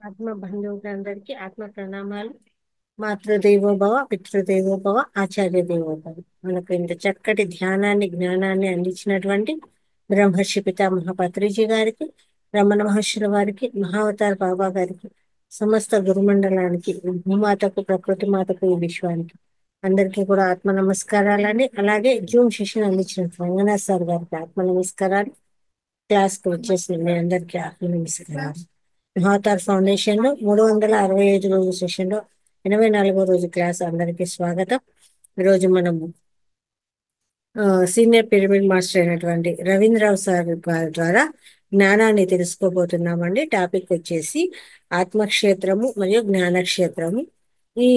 ఆత్మ బంధువులందరికీ ఆత్మ ప్రణామాలు. మాతృదేవోభవ, పితృదేవోభవ, ఆచార్య దేవోభవ. మనకు ఇంత చక్కటి ధ్యానాన్ని, జ్ఞానాన్ని అందించినటువంటి బ్రహ్మర్షి పితామహ పత్రిజీ గారికి, రమణ మహర్షుల వారికి, మహావతార్ బాబా గారికి, సమస్త గురుమండలానికి, భూమాతకు, ప్రకృతి మాతకు, ఈ విశ్వానికి అందరికీ కూడా ఆత్మ నమస్కారాలని, అలాగే జూమ్ సెషన్ అందించిన రంగనాథ్ సార్ గారికి ఆత్మ నమస్కారాలు. క్లాస్ కు వచ్చేసిన మీ అందరికీ ఆత్మ నమస్కారాలు. మహావతార్ ఫౌండేషన్ లో 365 రోజు సెషన్ లో 84వ రోజు క్లాస్ అందరికీ స్వాగతం. ఈరోజు మనము సీనియర్ పిరమిడ్ మాస్టర్ అయినటువంటి రవీంద్రరావు సార్ గారి ద్వారా జ్ఞానాన్ని తెలుసుకోబోతున్నామండి. టాపిక్ వచ్చేసి ఆత్మక్షేత్రము మరియు జ్ఞానక్షేత్రము. ఈ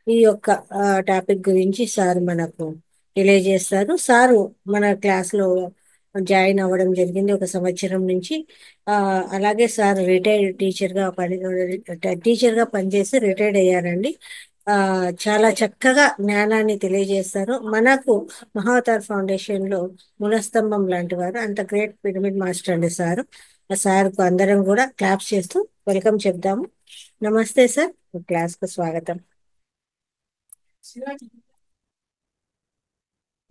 ఈ యొక్క టాపిక్ గురించి సార్ మనకు తెలియజేస్తారు. సారు మన క్లాస్ లో జాయిన్ అవ్వడం జరిగింది 1 సంవత్సరం నుంచి. అలాగే సార్ రిటైర్డ్ టీచర్ గా పనిచేసి రిటైర్డ్ అయ్యారండి. చాలా చక్కగా జ్ఞానాన్ని తెలియజేస్తారు. మనకు మహావతార్ ఫౌండేషన్ లో మూలస్తంభం లాంటి వారు, అంత గ్రేట్ పిరమిడ్ మాస్టర్ అండి సార్. ఆ సార్ కు అందరం కూడా క్లాప్స్ చేస్తూ వెల్కమ్ చెప్దాము. నమస్తే సార్, క్లాస్ కు స్వాగతం.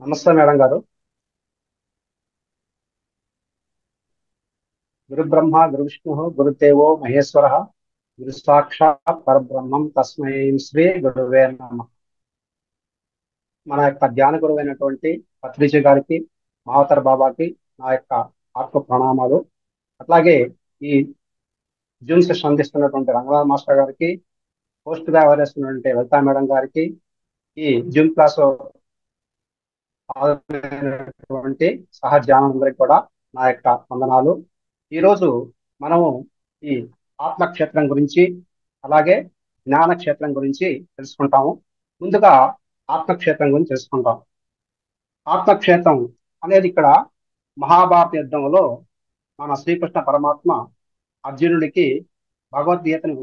నమస్తే మేడం గారు. గురు బ్రహ్మ గురు విష్ణు గురుదేవో మహేశ్వర గురు సాక్షాత్ పరబ్రహ్మం తస్మై శ్రీ గురువే నమః. మన యొక్క ధ్యాన గురువు అయినటువంటి పత్రిజీ గారికి, మహావతార్ బాబాకి నా యొక్క ఆత్మ ప్రణామాలు. అట్లాగే ఈ జూమ్ సెషన్ అందిస్తున్నటువంటి రంగనాథ్ మాస్టర్ గారికి, పోస్ట్ గా వ్యవహరిస్తున్నటువంటి లలితా మేడం గారికి, ఈ జూమ్ క్లాస్ పాల్గొనేటువంటి సహధ్యానులందరికీ కూడా నా యొక్క వందనాలు. ఈరోజు మనము ఈ ఆత్మక్షేత్రం గురించి, అలాగే జ్ఞానక్షేత్రం గురించి తెలుసుకుంటాము. ముందుగా ఆత్మక్షేత్రం గురించి తెలుసుకుంటాం. ఆత్మక్షేత్రం అనేది ఇక్కడ మహాభారత యుద్ధంలో మన శ్రీకృష్ణ పరమాత్మ అర్జునుడికి భగవద్గీతని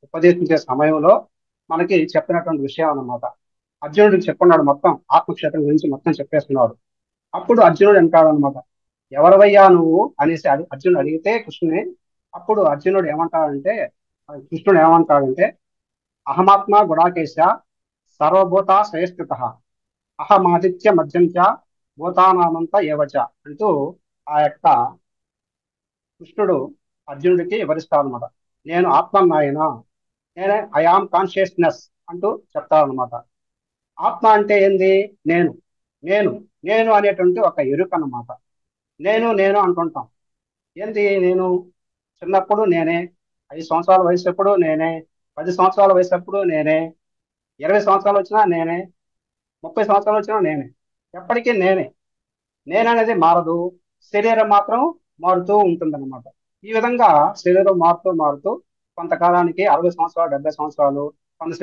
ఉపదేశించే సమయంలో మనకి చెప్పినటువంటి విషయం అన్నమాట. అర్జునుడికి చెప్పున్నాడు, మొత్తం ఆత్మక్షేత్రం గురించి మొత్తం చెప్పేస్తున్నాడు. అప్పుడు అర్జునుడు అంటాడు అనమాట, ఎవరవయ్యా నువ్వు అనేసి అర్జునుడు అడిగితే కృష్ణుని, అప్పుడు అర్జునుడు ఏమంటాడంటే అహమాత్మ గుడాకేశ సర్వభూత శ్రేష్ఠత అహమాదిత్య మధ్యం చ భూతానామంత ఏవచ అంటూ ఆ యొక్క కృష్ణుడు అర్జునుడికి వివరిస్తాడు అనమాట. నేను ఆత్మన్నాయన, నేనే ఐఆమ్ కాన్షియస్నెస్ అంటూ చెప్తాడనమాట. ఆత్మ అంటే ఏంది? నేను నేను నేను అనేటువంటి ఒక ఎరుక అన్నమాట. నేను నేను అంటుంటాం. ఏంది నేను? చిన్నప్పుడు నేనే, 5 సంవత్సరాల వయసు అప్పుడు నేనే, 10 సంవత్సరాల వయసు అప్పుడు నేనే, 20 సంవత్సరాలు వచ్చినా నేనే, 30 సంవత్సరాలు వచ్చినా నేనే, ఎప్పటికీ నేనే. నేననేది మారదు, శరీరం మాత్రం మారుతూ ఉంటుందన్నమాట. ఈ విధంగా శరీరం మారుతూ మారుతూ కొంతకాలానికి 60 సంవత్సరాలు, 70 సంవత్సరాలు కొంత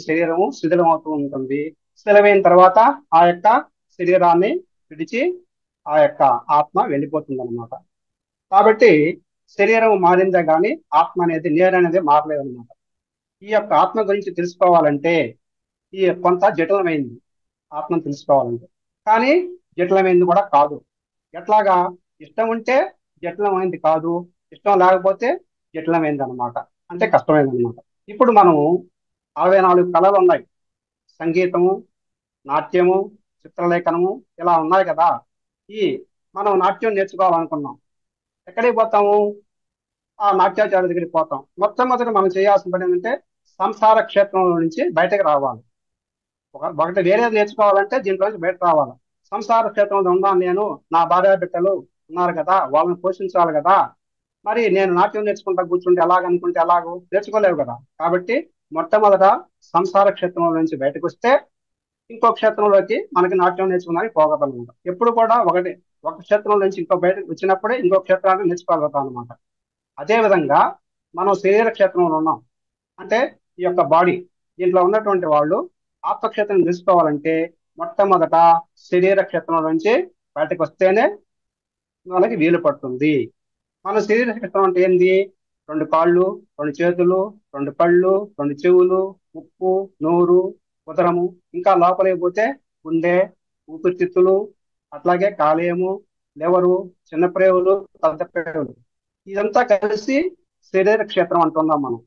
శరీరము శిథిలం అవుతూ ఉంటుంది. శిథిలమైన తర్వాత ఆ యొక్క శరీరాన్ని విడిచి ఆ యొక్క ఆత్మ వెళ్ళిపోతుంది అనమాట. కాబట్టి శరీరం మారిందే కానీ ఆత్మ అనేది, నేననేది మారలేదు అనమాట. ఈ యొక్క ఆత్మ గురించి తెలుసుకోవాలంటే ఈ కొంత జటిలమైంది ఆత్మను తెలుసుకోవాలంటే, కానీ జటిలమైంది కూడా కాదు. ఎట్లాగా? ఇష్టం ఉంటే జటిలమైంది కాదు, ఇష్టం లేకపోతే జటిలమైంది అనమాట, అంటే కష్టమైంది అనమాట. ఇప్పుడు మనము 64 కళలు ఉన్నాయి. సంగీతము, నాట్యము, చిత్రలేఖనము, ఇలా ఉన్నాయి కదా. ఈ మనం నాట్యం నేర్చుకోవాలనుకున్నాం, ఎక్కడికి పోతాము? ఆ నాట్యాచార్య దగ్గరికి పోతాం. మొట్టమొదటి మనం చేయాల్సిన పని ఏంటంటే సంసార క్షేత్రంలో నుంచి బయటకు రావాలి. ఒకటి వేరేది నేర్చుకోవాలంటే దీంట్లో నుంచి బయట రావాలి. సంసార క్షేత్రంలో ఉన్నాను నేను, నా భార్య బిడ్డలు ఉన్నారు కదా, వాళ్ళని పోషించాలి కదా. మరి నేను నాట్యం నేర్చుకుంటా కూర్చుంటే ఎలాగనుకుంటే ఎలాగో నేర్చుకోలేవు కదా. కాబట్టి మొట్టమొదట సంసార క్షేత్రంలో నుంచి బయటకు వస్తే ఇంకో క్షేత్రంలోకి మనకి నాట్యం నేర్చుకున్నానికి పోగలం. ఎప్పుడు కూడా ఒక క్షేత్రం నుంచి ఇంకో బయటకు వచ్చినప్పుడే ఇంకో క్షేత్రాన్ని నేర్చుకోగలుగుతాం అనమాట. అదే విధంగా మనం శరీర క్షేత్రంలో ఉన్నాం అంటే ఈ యొక్క బాడీ, దీంట్లో ఉన్నటువంటి వాళ్ళు ఆత్మక్షేత్రం తెలుసుకోవాలంటే మొట్టమొదట శరీర క్షేత్రం నుంచి బయటకు వస్తేనే మనకి వీలు పడుతుంది. మన శరీర క్షేత్రం అంటే ఏంది? 2 కాళ్ళు, 2 చేతులు, 2 కళ్ళు, 2 చెవులు, ముక్కు, నోరు, ఉదరము, ఇంకా లోపలికి పోతే గుండె, ఊపిరితిత్తులు, అట్లాగే కాలేయము, లివరు, చిన్న ప్రేవులు, పెద్ద ప్రేవులు, ఇదంతా కలిసి శరీర క్షేత్రం అంటున్నాం మనం.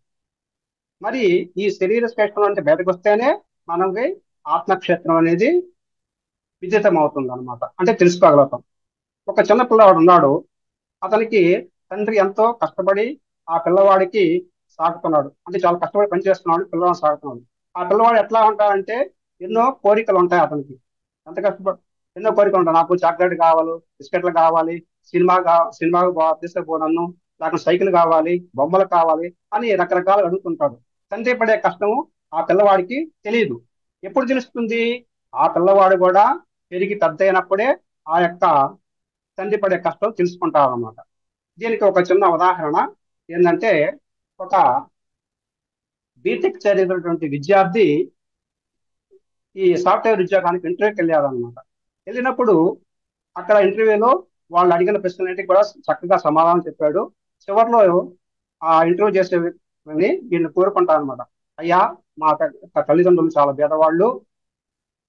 మరి ఈ శరీర క్షేత్రం అంటే బయటకు వస్తేనే మనకి ఆత్మక్షేత్రం అనేది విదితం అవుతుంది అనమాట, అంటే తెలుసుకోగలుగుతాం. ఒక చిన్న పిల్లవాడు ఉన్నాడు, అతనికి తండ్రి ఎంతో కష్టపడి ఆ పిల్లవాడికి సాగుతున్నాడు, అంటే చాలా కష్టపడి పనిచేస్తున్నాడు, పిల్లవాడిని సాగుతున్నాడు. ఆ పిల్లవాడు ఎట్లా ఉంటాడంటే ఎన్నో కోరికలు ఉంటాయి అతనికి. ఎంత కష్టపడి ఎన్నో కోరికలు ఉంటాయి, నాకు చాక్లెట్ కావాలి, బిస్కెట్లు కావాలి, సినిమాకు తీసుకుపోనన్ను, నాకు సైకిల్ కావాలి, బొమ్మలు కావాలి అని రకరకాలు అడుగుతుంటాడు. తండ్రి పడే కష్టము ఆ పిల్లవాడికి తెలియదు. ఎప్పుడు తెలుస్తుంది? ఆ పిల్లవాడు కూడా పెరిగి పెద్ద అయినప్పుడే ఆ యొక్క తండ్రి పడే కష్టం తెలుసుకుంటారు అన్నమాట. దీనికి ఒక చిన్న ఉదాహరణ ఏంటంటే, ఒక బీటెక్ చదివినటువంటి విద్యార్థి ఈ సాఫ్ట్వేర్ ఉద్యోగానికి ఇంటర్వ్యూకి వెళ్ళారనమాట. వెళ్ళినప్పుడు అక్కడ ఇంటర్వ్యూలో వాళ్ళు అడిగిన ప్రశ్నలన్నిటికీ కూడా చక్కగా సమాధానం చెప్పాడు. చివరిలో ఆ ఇంటర్వ్యూ చేసే వ్యక్తిని వీళ్ళు కోరుకుంటారు అనమాట. అయ్యా, మా తల్లిదండ్రులు చాలా పేదవాళ్ళు,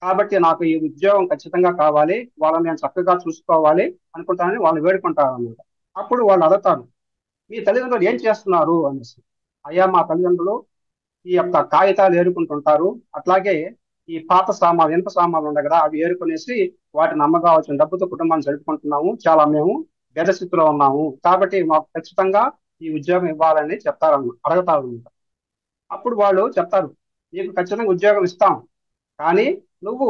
కాబట్టి నాకు ఈ ఉద్యోగం ఖచ్చితంగా కావాలి, వాళ్ళని నేను చక్కగా చూసుకోవాలి అనుకుంటానని వాళ్ళు వేడుకుంటారు అనమాట. అప్పుడు వాళ్ళు అడుగుతారు, మీ తల్లిదండ్రులు ఏం చేస్తున్నారు అనేసి. అయ్యా, మా తల్లిదండ్రులు ఈ యొక్క కాగితాలు ఏరుకుంటుంటారు, అట్లాగే ఈ పాత సామాన్లు, ఇనుప సామాన్లు ఉన్నాయి కదా, అవి ఏరుకునేసి వాటిని అమ్మగా వచ్చిన డబ్బుతో కుటుంబాన్ని జరుపుకుంటున్నాము, చాలా మేము పేద స్థితిలో ఉన్నాము, కాబట్టి మాకు ఖచ్చితంగా ఈ ఉద్యోగం ఇవ్వాలని అడుగుతారు. అప్పుడు వాళ్ళు చెప్తారు, నీకు ఖచ్చితంగా ఉద్యోగం ఇస్తాం, కానీ నువ్వు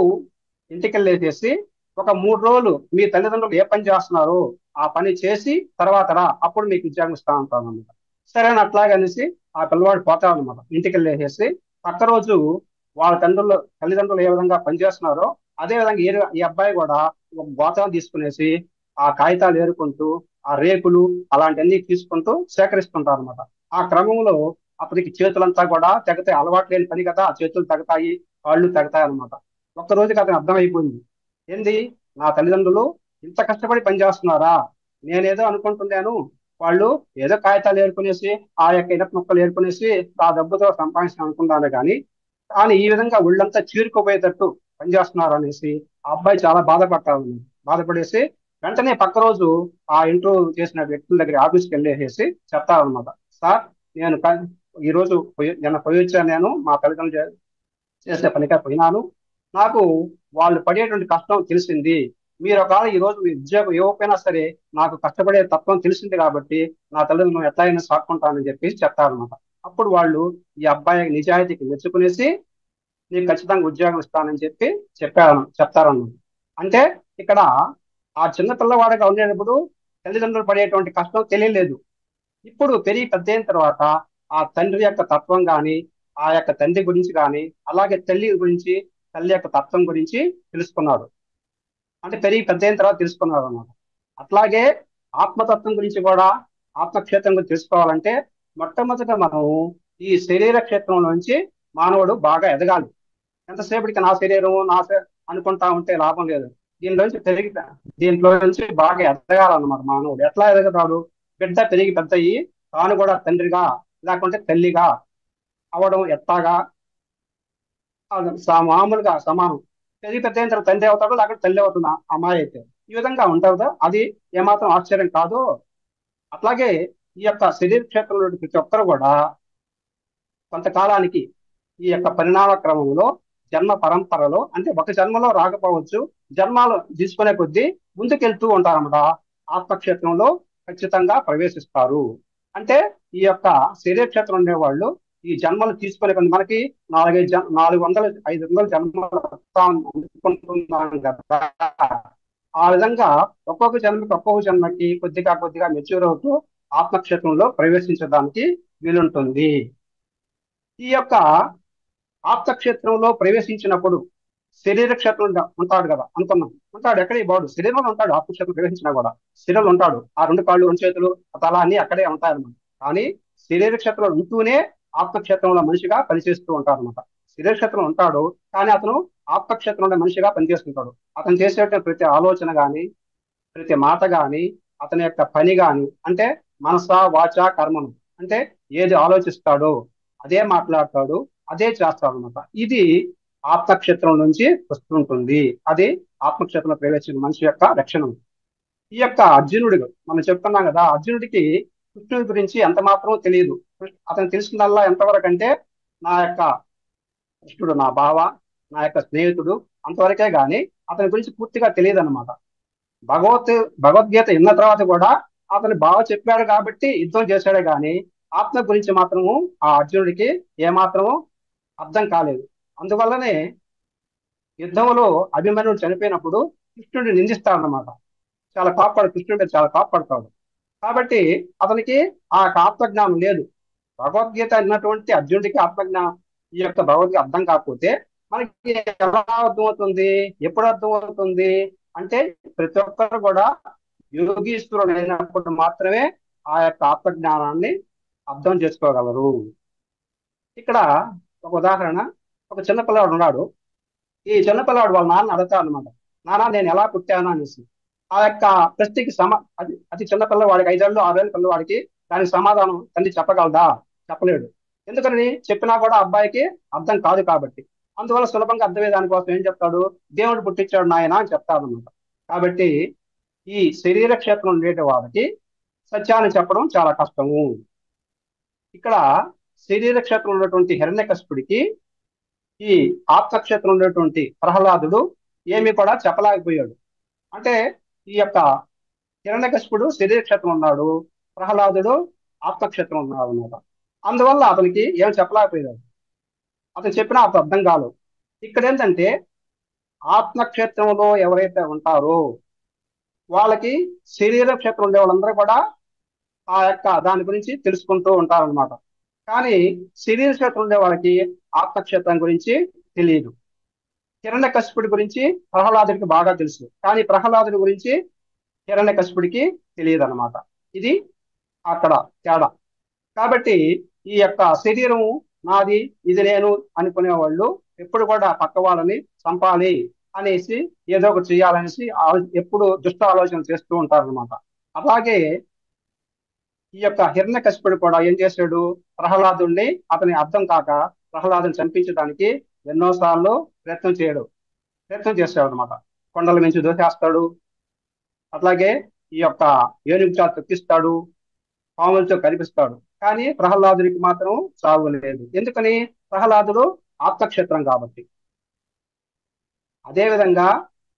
ఇంటికి వెళ్ళేసేసి ఒక 3 రోజులు మీ తల్లిదండ్రులు ఏ పని చేస్తున్నారో ఆ పని చేసి తర్వాత రా, అప్పుడు మీకు ఉద్యోగం ఇస్తా ఉంటాను అనమాట. సరే అని అట్లాగనేసి ఆ పిల్లవాడు పోతాడు అనమాట. ఇంటికి వెళ్ళేసేసి పక్క రోజు వాళ్ళ తల్లిదండ్రులు ఏ విధంగా పనిచేస్తున్నారో అదే విధంగా ఈ అబ్బాయి కూడా ఒక గోతం తీసుకునేసి ఆ కాగితాలు ఏరుకుంటూ ఆ రేకులు అలాంటివన్నీ తీసుకుంటూ సేకరిస్తుంటారు అనమాట. ఆ క్రమంలో అప్పటికి చేతులంతా కూడా తెగతాయి, అలవాటు లేని పని కదా, ఆ చేతులు తెగతాయి, కాళ్ళు తెగతాయి అనమాట. ఒక్క రోజుకి అతను అర్థమైపోయింది, ఏంది, నా తల్లిదండ్రులు ఇంత కష్టపడి పనిచేస్తున్నారా, నేనేదో అనుకుంటున్నాను, వాళ్ళు ఏదో కాగితాలు ఏరుకునేసి ఆ యొక్క ఇనప ముక్కలు ఏరుకునేసి ఆ డబ్బుతో సంపాదించిన అనుకున్నాను, కానీ ఈ విధంగా ఒళ్ళంతా చీరుకుపోయేటట్టు పనిచేస్తున్నారు అనేసి ఆ అబ్బాయి చాలా బాధపడేసి వెంటనే పక్క రోజు ఆ ఇంటర్వ్యూ చేసిన వ్యక్తుల దగ్గర ఆఫీస్కి వెళ్ళేసి చెప్తారనమాట. సార్, నేను ఈ రోజు నిన్న పోయి వచ్చాను, నేను మా తల్లిదండ్రులు చేసే పనిగా పోయినాను, నాకు వాళ్ళు పడేటువంటి కష్టం తెలిసింది, మీరు ఒకవేళ ఈ రోజు మీ ఉద్యోగం ఇవ్వకపోయినా సరే నాకు కష్టపడే తత్వం తెలిసింది కాబట్టి నా తల్లిదండ్రులు ఎట్లా అయినా సాక్కుంటానని చెప్పేసి చెప్తారనమాట. అప్పుడు వాళ్ళు ఈ అబ్బాయి నిజాయితీకి మెచ్చుకునేసి నీకు ఖచ్చితంగా ఉద్యోగం ఇస్తానని చెప్పి చెప్తారన్నమాట. అంటే ఇక్కడ ఆ చిన్న పిల్లవాడిగా ఉండేటప్పుడు తల్లిదండ్రులు పడేటువంటి కష్టం తెలియలేదు. ఇప్పుడు పెరిగి పెద్ద అయిన తర్వాత ఆ తండ్రి యొక్క తత్వం కానీ, ఆ యొక్క తండ్రి గురించి కానీ, అలాగే తల్లి గురించి, తల్లి యొక్క తత్వం గురించి తెలుసుకున్నాడు. అంటే పెరిగి పెద్ద అయిన తర్వాత తెలుసుకున్నాడు అన్నమాట. అట్లాగే ఆత్మతత్వం గురించి కూడా, ఆత్మక్షేత్రం గురించి తెలుసుకోవాలంటే మొట్టమొదట మనం ఈ శరీర క్షేత్రం నుంచి మానవుడు బాగా ఎదగాలి. ఎంతసేపటికి నా శరీరం అనుకుంటా ఉంటే లాభం లేదు. దీంట్లో నుంచి బాగా ఎదగాలన్నమాట మానవుడు. ఎట్లా ఎదగతాడు? బిడ్డ పెరిగి పెద్ద అయ్యి తాను కూడా తండ్రిగా లేకుంటే తల్లిగా అవడం ఎట్లాగా మామూలుగా సమానం. పెరిగి పెద్ద అయిన తర్వాత తండ్రి అవుతాడు, లేకపోతే తల్లి అవుతుంది అమ్మాయి అయితే. ఈ విధంగా ఉంటుందా? అది ఏమాత్రం ఆశ్చర్యం కాదు. అట్లాగే ఈ యొక్క శరీర క్షేత్రంలో ప్రతి ఒక్కరు కూడా కొంతకాలానికి ఈ యొక్క పరిణామ క్రమంలో జన్మ పరంపరలో, అంటే ఒక జన్మలో రాకపోవచ్చు, జన్మాలు తీసుకునే కొద్దీ ముందుకెళ్తూ ఉంటారన్నమాట. ఆత్మక్షేత్రంలో ఖచ్చితంగా ప్రవేశిస్తారు. అంటే ఈ యొక్క శరీర క్షేత్రం ఉండేవాళ్ళు ఈ జన్మలు తీసుకునే కొద్ది మనకి 400-500 జన్మలు అనుకుంటున్నాం కదా, ఆ విధంగా ఒక్కొక్క జన్మకి కొద్దిగా కొద్దిగా మెచ్యూర్ అవుతూ ఆత్మక్షేత్రంలో ప్రవేశించడానికి వీలుంటుంది. ఈ యొక్క ఆప్తక్షేత్రంలో ప్రవేశించినప్పుడు శరీర క్షేత్రంలో ఉంటాడు కదా అనుకున్నాం, ఉంటాడు, ఎక్కడే బాడు శరీరంలో ఉంటాడు. ఆత్మక్షేత్రం ప్రవేశించినా కూడా శరీరంలో ఉంటాడు. ఆ 2 కాళ్ళు, 2 చేతులు, తల అన్ని అక్కడే ఉంటాయన్నమాట. కానీ శరీర క్షేత్రంలో ఉంటూనే ఆత్మక్షేత్రంలో మనిషిగా పనిచేస్తూ ఉంటాడు అనమాట. శరీర క్షేత్రంలో ఉంటాడు, కానీ అతను ఆత్మక్షేత్రంలో మనిషిగా పనిచేస్తుంటాడు. అతను చేసేటువంటి ప్రతి ఆలోచన గాని, ప్రతి మాట గాని, అతని యొక్క పని గాని, అంటే మనస వాచ కర్మను, అంటే ఏది ఆలోచిస్తాడో అదే మాట్లాడతాడు, అదే చేస్తాడు అనమాట. ఇది ఆత్మక్షేత్రం నుంచి వస్తుంటుంది. అది ఆత్మక్షేత్రంలో ప్రవేశించిన మనిషి యొక్క లక్షణం. ఈ యొక్క అర్జునుడు మనం చెప్తున్నాం కదా, అర్జునుడికి కృష్ణుడి గురించి ఎంత మాత్రం తెలియదు. అతను తెలిసిందల్లా ఎంతవరకు అంటే నా యొక్క కృష్ణుడు నా బావ, నా యొక్క స్నేహితుడు, అంతవరకే గాని అతని గురించి పూర్తిగా తెలియదు అనమాట. భగవత్ భగవద్గీత విన్న తర్వాత కూడా అతను బావ చెప్పాడు కాబట్టి యుద్ధం చేశాడే గాని ఆత్మ గురించి మాత్రము ఆ అర్జునుడికి ఏమాత్రము అర్థం కాలేదు. అందువల్లనే యుద్ధంలో అభిమన్యుడు చనిపోయినప్పుడు కృష్ణుడిని నిందిస్తాడనమాట. చాలా కృష్ణుడి మీద చాలా కోప్పడతాడు. కాబట్టి అతనికి ఆ ఆత్మజ్ఞానం లేదు. భగవద్గీత అన్నటువంటి అర్జునుడికి ఆత్మజ్ఞానం, ఈ యొక్క భగవద్గీత అర్థం కాకపోతే మనకి ఎలా అర్థమవుతుంది, ఎప్పుడు అర్థమవుతుంది అంటే ప్రతి ఒక్కరు కూడా యోగీశ్వరుడు అయినప్పుడు మాత్రమే ఆ యొక్క ఆత్మజ్ఞానాన్ని అర్థం చేసుకోగలరు. ఇక్కడ ఒక ఉదాహరణ, ఒక చిన్నపిల్లవాడు ఉన్నాడు. ఈ చిన్నపిల్లవాడు వాళ్ళ నాన్న అడుగుతాడు అనమాట, నాన్న నేను ఎలా పుట్టాను అనేసి. ఆ యొక్క ప్రశ్నకి అతి చిన్న పిల్లవాడికి 5 ఏళ్ళు 6 ఏళ్ళ పిల్లవాడికి దానికి సమాధానం తల్లి చెప్పగలదా? చెప్పలేడు. ఎందుకని చెప్పినా కూడా అబ్బాయికి అర్థం కాదు కాబట్టి. అందువల్ల సులభంగా అర్థమయ్యే దానికోసం ఏం చెప్తాడు, దేవుడు పుట్టించాడు నాయన అని చెప్తాడు అనమాట. కాబట్టి ఈ శరీర క్షేత్రం ఉండేటి వాడికి సత్యాన్ని చెప్పడం చాలా కష్టము. ఇక్కడ శరీర క్షేత్రం ఉన్నటువంటి హిరణ్యకశిపుడికి ఈ ఆత్మక్షేత్రం ఉన్నటువంటి ప్రహ్లాదుడు ఏమీ కూడా చెప్పలేకపోయాడు. అంటే ఈ యొక్క హిరణ్యకశిపుడు శరీర క్షేత్రం ఉన్నాడు, ప్రహ్లాదుడు ఆత్మక్షేత్రం ఉన్నాడు అనమాట. అందువల్ల అతనికి ఏం చెప్పలేకపోయాడు. అతను చెప్పినా అతను అర్థం కాదు. ఇక్కడ ఏంటంటే ఆత్మక్షేత్రంలో ఎవరైతే ఉంటారో వాళ్ళకి శరీర క్షేత్రం ఉండే వాళ్ళందరూ కూడా ఆ యొక్క దాని గురించి తెలుసుకుంటూ ఉంటారన్నమాట. కానీ శరీర క్షేత్రం ఉండే వాళ్ళకి ఆత్మక్షేత్రం గురించి తెలియదు. హిరణ్యకశిపుడి గురించి ప్రహ్లాదుడికి బాగా తెలుసు, కానీ ప్రహ్లాదుడి గురించి హిరణ్యకశిపుడికి తెలియదు అనమాట. ఇది అక్కడ తేడా. కాబట్టి ఈ యొక్క శరీరం నాది, ఇది నేను అనుకునే వాళ్ళు ఎప్పుడు కూడా పక్క వాళ్ళని చంపాలి అనేసి ఏదో ఒకటి చేయాలనేసి ఎప్పుడు దుష్ట ఆలోచన చేస్తూ ఉంటారు అనమాట. అలాగే ఈ యొక్క హిరణ్యకశిపుడు కూడా ఏం చేశాడు, ప్రహ్లాదుడిని అతని అర్థం కాక ప్రహ్లాదుని చంపించడానికి ఎన్నోసార్లు ప్రయత్నం చేస్తాడు అనమాట. కొండల నుంచి దూకేస్తాడు, అట్లాగే ఈ యొక్క ఏనుగు చేత తొక్కిస్తాడు, పాములతో కనిపిస్తాడు. కానీ ప్రహ్లాదుడికి మాత్రం చావు లేదు. ఎందుకని? ప్రహ్లాదుడు ఆత్మక్షేత్రం కాబట్టి. అదేవిధంగా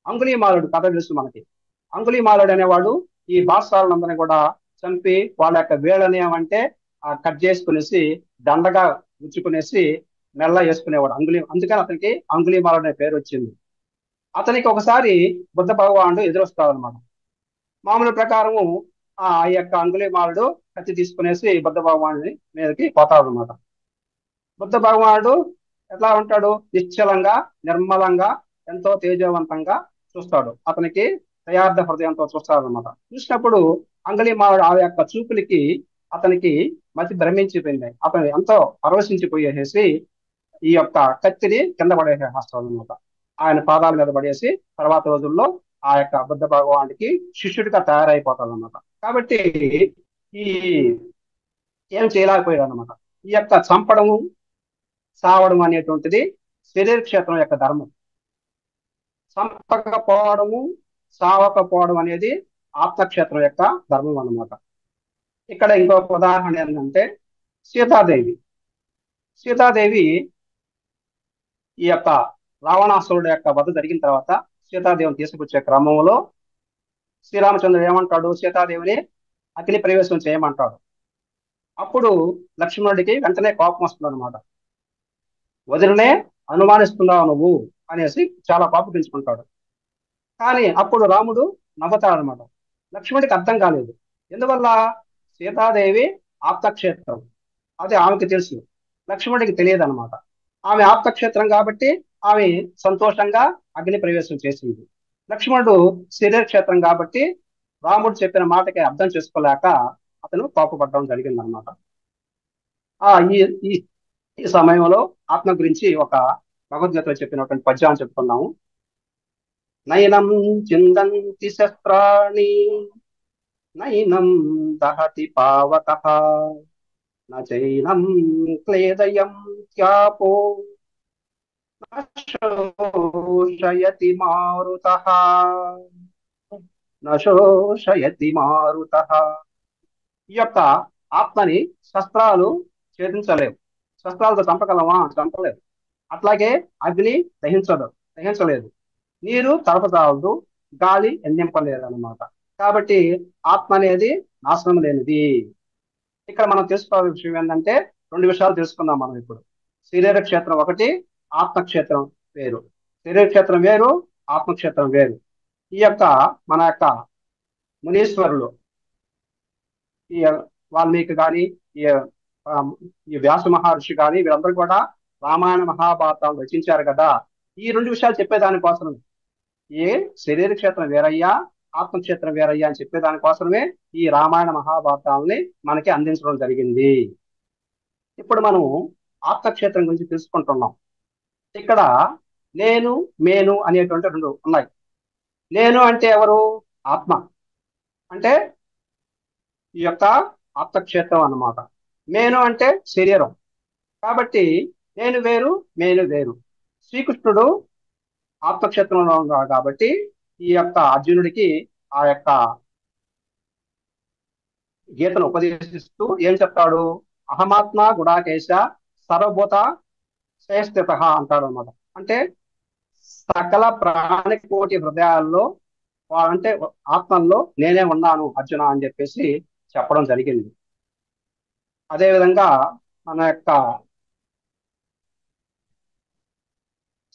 అంగుళీమాలుడు కథ తెలుసు మనకి. అంగుళీమాలుడు అనేవాడు ఈ బాద్షాలందరినీ కూడా చంపి వాళ్ళ యొక్క వేళ్ళని ఏమంటే కట్ చేసుకునేసి దండగా గుచ్చుకునేసి మెల్ల వేసుకునేవాడు అందుకని అతనికి అంగుళీమాలుడు అనే పేరు వచ్చింది. అతనికి ఒకసారి బుద్ధ భగవానుడు ఎదురొస్తాడు అనమాట. మామూలు ప్రకారము ఆ యొక్క అంగుళీమాలుడు కత్తి తీసుకునేసి బుద్ధ భగవానుడి మీదకి పోతాడు అనమాట. బుద్ధ భగవానుడు ఎట్లా ఉంటాడు, నిశ్చలంగా నిర్మలంగా ఎంతో తేజవంతంగా చూస్తాడు. అతనికి దయార్థ హృదయంతో చూస్తాడు అనమాట. చూసినప్పుడు అంగుళీమాలుడు ఆ యొక్క చూపులకి అతనికి మతి భ్రమించిపోయింది. అతను ఎంతో పరవశించిపోయేసి ఈ యొక్క కత్తిని కింద పడేసేస్తాడు అనమాట. ఆయన పాదాల మీద పడేసి తర్వాత రోజుల్లో ఆ యొక్క బుద్ధ భగవానుడికి శిష్యుడిగా తయారైపోతాడు అనమాట. కాబట్టి ఈ ఏం చేయలేకపోయాడు అనమాట. ఈ యొక్క చంపడము సావడం అనేటువంటిది శరీర క్షేత్రం యొక్క ధర్మం. చంపకపోవడము సావకపోవడం అనేది ఆత్మక్షేత్రం యొక్క ధర్మం అన్నమాట. ఇక్కడ ఇంకొక ఉదాహరణ ఏంటంటే సీతాదేవి. సీతాదేవి ఈ యొక్క రావణాసురుడు యొక్క వధ జరిగిన తర్వాత సీతాదేవిని తీసుకొచ్చే క్రమంలో శ్రీరామచంద్రుడు ఏమంటాడు, సీతాదేవిని అగ్ని ప్రవేశం చేయమంటాడు. అప్పుడు లక్ష్మణుడికి వెంటనే కోపం వస్తుంది అనమాట. వదిలినే అనుమానిస్తున్నావు నువ్వు అనేసి చాలా కోపగించుకుంటాడు. కానీ అప్పుడు రాముడు నవ్వుతాడు అనమాట. లక్ష్మణుడికి అర్థం కాలేదు. ఎందువల్ల? సీతాదేవి ఆప్తక్షేత్రం, అది ఆమెకి తెలుసు, లక్ష్మణుడికి తెలియదు అనమాట. ఆమె ఆప్తక్షేత్రం కాబట్టి ఆమె సంతోషంగా అగ్ని ప్రవేశం చేసింది. లక్ష్మణుడు శరీర క్షేత్రం కాబట్టి రాముడు చెప్పిన మాటకి అర్థం చేసుకోలేక అతను కోపపడడం జరిగింది అనమాట. ఈ ఈ సమయంలో ఆత్మ గురించి ఒక భగవద్గీతలో చెప్పినటువంటి పద్యాన్ని చెప్పుకున్నాము. నయనం చిందంతి శస్త్రాణి నైనం దహతి పావకః నైనం క్లేదయం త్యాపో నశోషయతి మారుతః. ఈ యొక్క ఆత్మని శస్త్రాలు ఛేదించలేవు. శస్త్రాలతో చంపగలమా? చంపలేవు. అట్లాగే అగ్ని దహించలేదు. నీరు తడపజాలదు, గాలి ఎందింపలేదు అనమాట. కాబట్టి ఆత్మ అనేది నాశనం లేనిది. ఇక్కడ మనం తెలుసుకోవాల్సిన విషయం ఏంటంటే, రెండు విషయాలు తెలుసుకుందాం మనం ఇప్పుడు. శరీర క్షేత్రం ఒకటి, ఆత్మక్షేత్రం వేరు. శరీర క్షేత్రం వేరు, ఆత్మక్షేత్రం వేరు. ఈ యొక్క మన యొక్క మునీశ్వరులు, ఈ వాల్మీకి కానీ, ఈ ఆ, ఈ వ్యాస మహర్షి కానీ, వీళ్ళందరూ కూడా రామాయణ మహాభారతాలు రచించారు కదా. ఈ రెండు విషయాలు చెప్పేదానికోసం, ఏ శరీర క్షేత్రం వేరయ్యా, ఆత్మక్షేత్రం వేరయ్యా అని చెప్పేదానికోసమే ఈ రామాయణ మహాభారతాలని మనకి అందించడం జరిగింది. ఇప్పుడు మనం ఆత్మక్షేత్రం గురించి తెలుసుకుంటున్నాం. ఇక్కడ నేను, మేను అనేటువంటి రెండు ఉన్నాయి. నేను అంటే ఎవరు? ఆత్మ. అంటే ఈ యొక్క ఆత్మక్షేత్రం అన్నమాట. మేను అంటే శరీరం. కాబట్టి నేను వేరు, మేను వేరు. శ్రీకృష్ణుడు ఆత్మక్షేత్రంలో ఉన్నాడు కాబట్టి ఈ యొక్క అర్జునుడికి ఆ యొక్క గీతను ఉపదేశిస్తూ ఏం చెప్తాడు? అహమాత్మ గుడాకేశ సర్వభూత శ్రేష్ఠిత అంటాడు అనమాట. అంటే సకల ప్రాణికోటి హృదయాల్లో అంటే ఆత్మల్లో నేనే ఉన్నాను అర్జున అని చెప్పేసి చెప్పడం జరిగింది. అదేవిధంగా మన యొక్క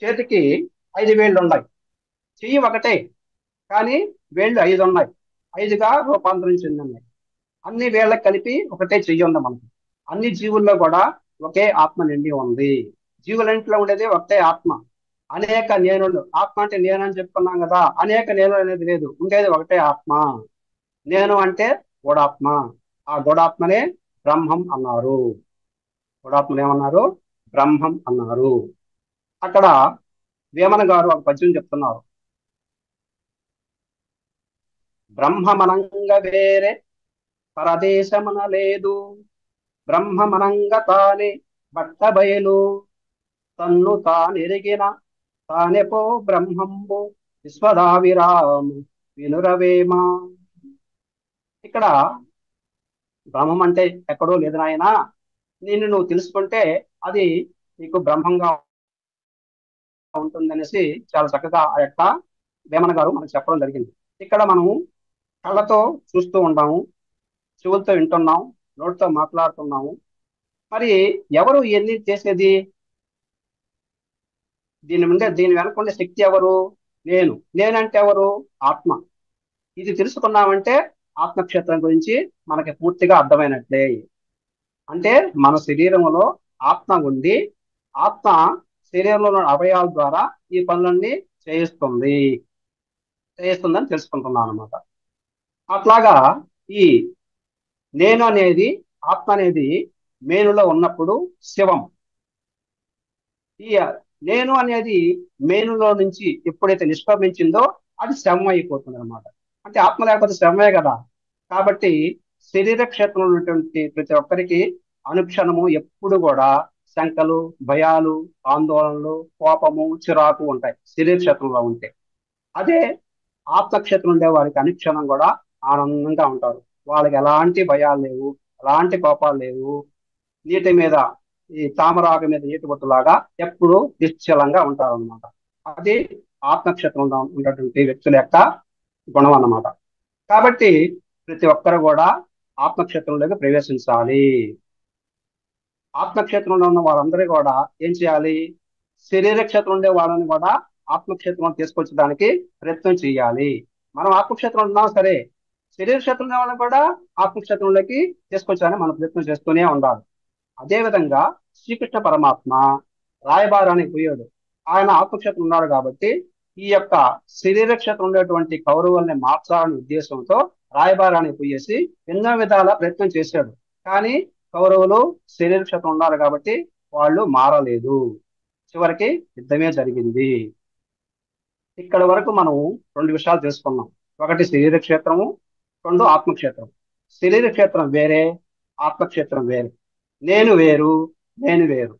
చేతికి 5 వేళ్ళు ఉన్నాయి. చెయ్యి ఒకటే, కానీ వేళ్ళు 5 ఉన్నాయి. 5గా రూపాంతరం చెంది ఉన్నాయి. అన్ని వేళ్ళకి కలిపి ఒకటే చెయ్యి ఉంది మనకి. అన్ని జీవుల్లో కూడా ఒకే ఆత్మ నిండి ఉంది. జీవులంట్లో ఉండేది ఒకటే ఆత్మ. అనేక నేనులు, ఆత్మ అంటే నేను అని చెప్పుకున్నాం కదా, అనేక నేను అనేది లేదు, ఉండేది ఒకటే ఆత్మ. నేను అంటే గూఢాత్మ. ఆ గూఢాత్మనే బ్రహ్మం అన్నారు. గూఢాత్మను ఏమన్నారు? బ్రహ్మం అన్నారు. అక్కడ వేమన గారు ఒక పద్యం చెప్తున్నారు. బ్రహ్మమనంగ వేరే పరదేశమున లేదు, బ్రహ్మమనంగ తానే బట్ట బయలు, తన్ను తానెరిగిన తానెపో బ్రహ్మంబు విశ్వదావిరాము వినురవేమ. ఇక్కడ బ్రహ్మం అంటే ఎక్కడో లేదు నాయన, నిన్ను నువ్వు తెలుసుకుంటే అది నీకు బ్రహ్మంగా ఉంటుందనేసి చాలా చక్కగా ఆ యొక్క వేమన గారు మనకు చెప్పడం జరిగింది. ఇక్కడ మనం కళ్ళతో చూస్తూ ఉంటాము, చెవులతో వింటున్నాం, నోటితో మాట్లాడుతున్నాము. మరి ఎవరు ఇవన్నీ చేసేది? దీని వెనకుండే శక్తి ఎవరు? నేనంటే ఎవరు? ఆత్మ. ఇది తెలుసుకున్నామంటే ఆత్మక్షేత్రం గురించి మనకి పూర్తిగా అర్థమైనట్లే. అంటే మన శరీరంలో ఆత్మ ఉండి, ఆత్మ శరీరంలో ఉన్న అవయవాల ద్వారా ఈ పనులన్నీ చేయిస్తుందని తెలుసుకుంటున్నాను అనమాట. అట్లాగా ఈ నేను అనేది, ఆత్మ అనేది మేనులో ఉన్నప్పుడు శివం. ఈ నేను అనేది మేనులో నుంచి ఎప్పుడైతే నిష్క్రమించిందో అది శవం అయిపోతుంది అనమాట. అంటే ఆత్మ లేకపోతే శవమే కదా. కాబట్టి శరీర క్షేత్రంలో ఉన్నటువంటి ప్రతి ఒక్కరికి అనుక్షణము ఎప్పుడు కూడా శంకలు, భయాలు, ఆందోళనలు, కోపము, చిరాకు ఉంటాయి శరీర క్షేత్రంలో ఉంటే. అదే ఆత్మక్షేత్రం ఉండే వారికి అనుక్షణం కూడా ఆనందంగా ఉంటారు. వాళ్ళకి ఎలాంటి భయాలు లేవు, ఎలాంటి కోపాలు లేవు. నీటి మీద, ఈ తామరాకు మీద నీటి బొట్టులాగా ఎప్పుడు నిశ్చలంగా ఉంటారు అనమాట. అది ఆత్మక్షేత్రంలో ఉన్నటువంటి వ్యక్తుల యొక్క గుణం అన్నమాట. కాబట్టి ప్రతి ఒక్కరు కూడా ఆత్మక్షేత్రంలోకి ప్రవేశించాలి. ఆత్మక్షేత్రంలో ఉన్న వాళ్ళందరూ కూడా ఏం చేయాలి? శరీర క్షేత్రం ఉండే వాళ్ళని కూడా ఆత్మక్షేత్రం తీసుకొచ్చడానికి ప్రయత్నం చేయాలి. మనం ఆత్మక్షేత్రం ఉన్నాం సరే, శరీర క్షేత్రం ఉన్న వాళ్ళని కూడా ఆత్మక్షేత్రంలోకి తీసుకొచ్చాలని మనం ప్రయత్నం చేస్తూనే ఉండాలి. అదేవిధంగా శ్రీకృష్ణ పరమాత్మ రాయబారానికి పోయాడు. ఆయన ఆత్మక్షేత్రం ఉన్నాడు కాబట్టి ఈ యొక్క శరీర క్షేత్రం ఉండేటువంటి కౌరవుల్ని మార్చాలనే ఉద్దేశంతో రాయబారానికి పోయేసి ఎన్నో విధాల ప్రయత్నం చేశాడు. కానీ కౌరవులు శరీర క్షేత్రం ఉన్నారు కాబట్టి వాళ్ళు మారలేదు. చివరికి యుద్ధమే జరిగింది. ఇక్కడ వరకు మనం రెండు విషయాలు తెలుసుకున్నాం. ఒకటి శరీర క్షేత్రము, రెండు ఆత్మక్షేత్రం. శరీర క్షేత్రం వేరే, ఆత్మక్షేత్రం వేరే. నేను వేరు, నేను వేరు.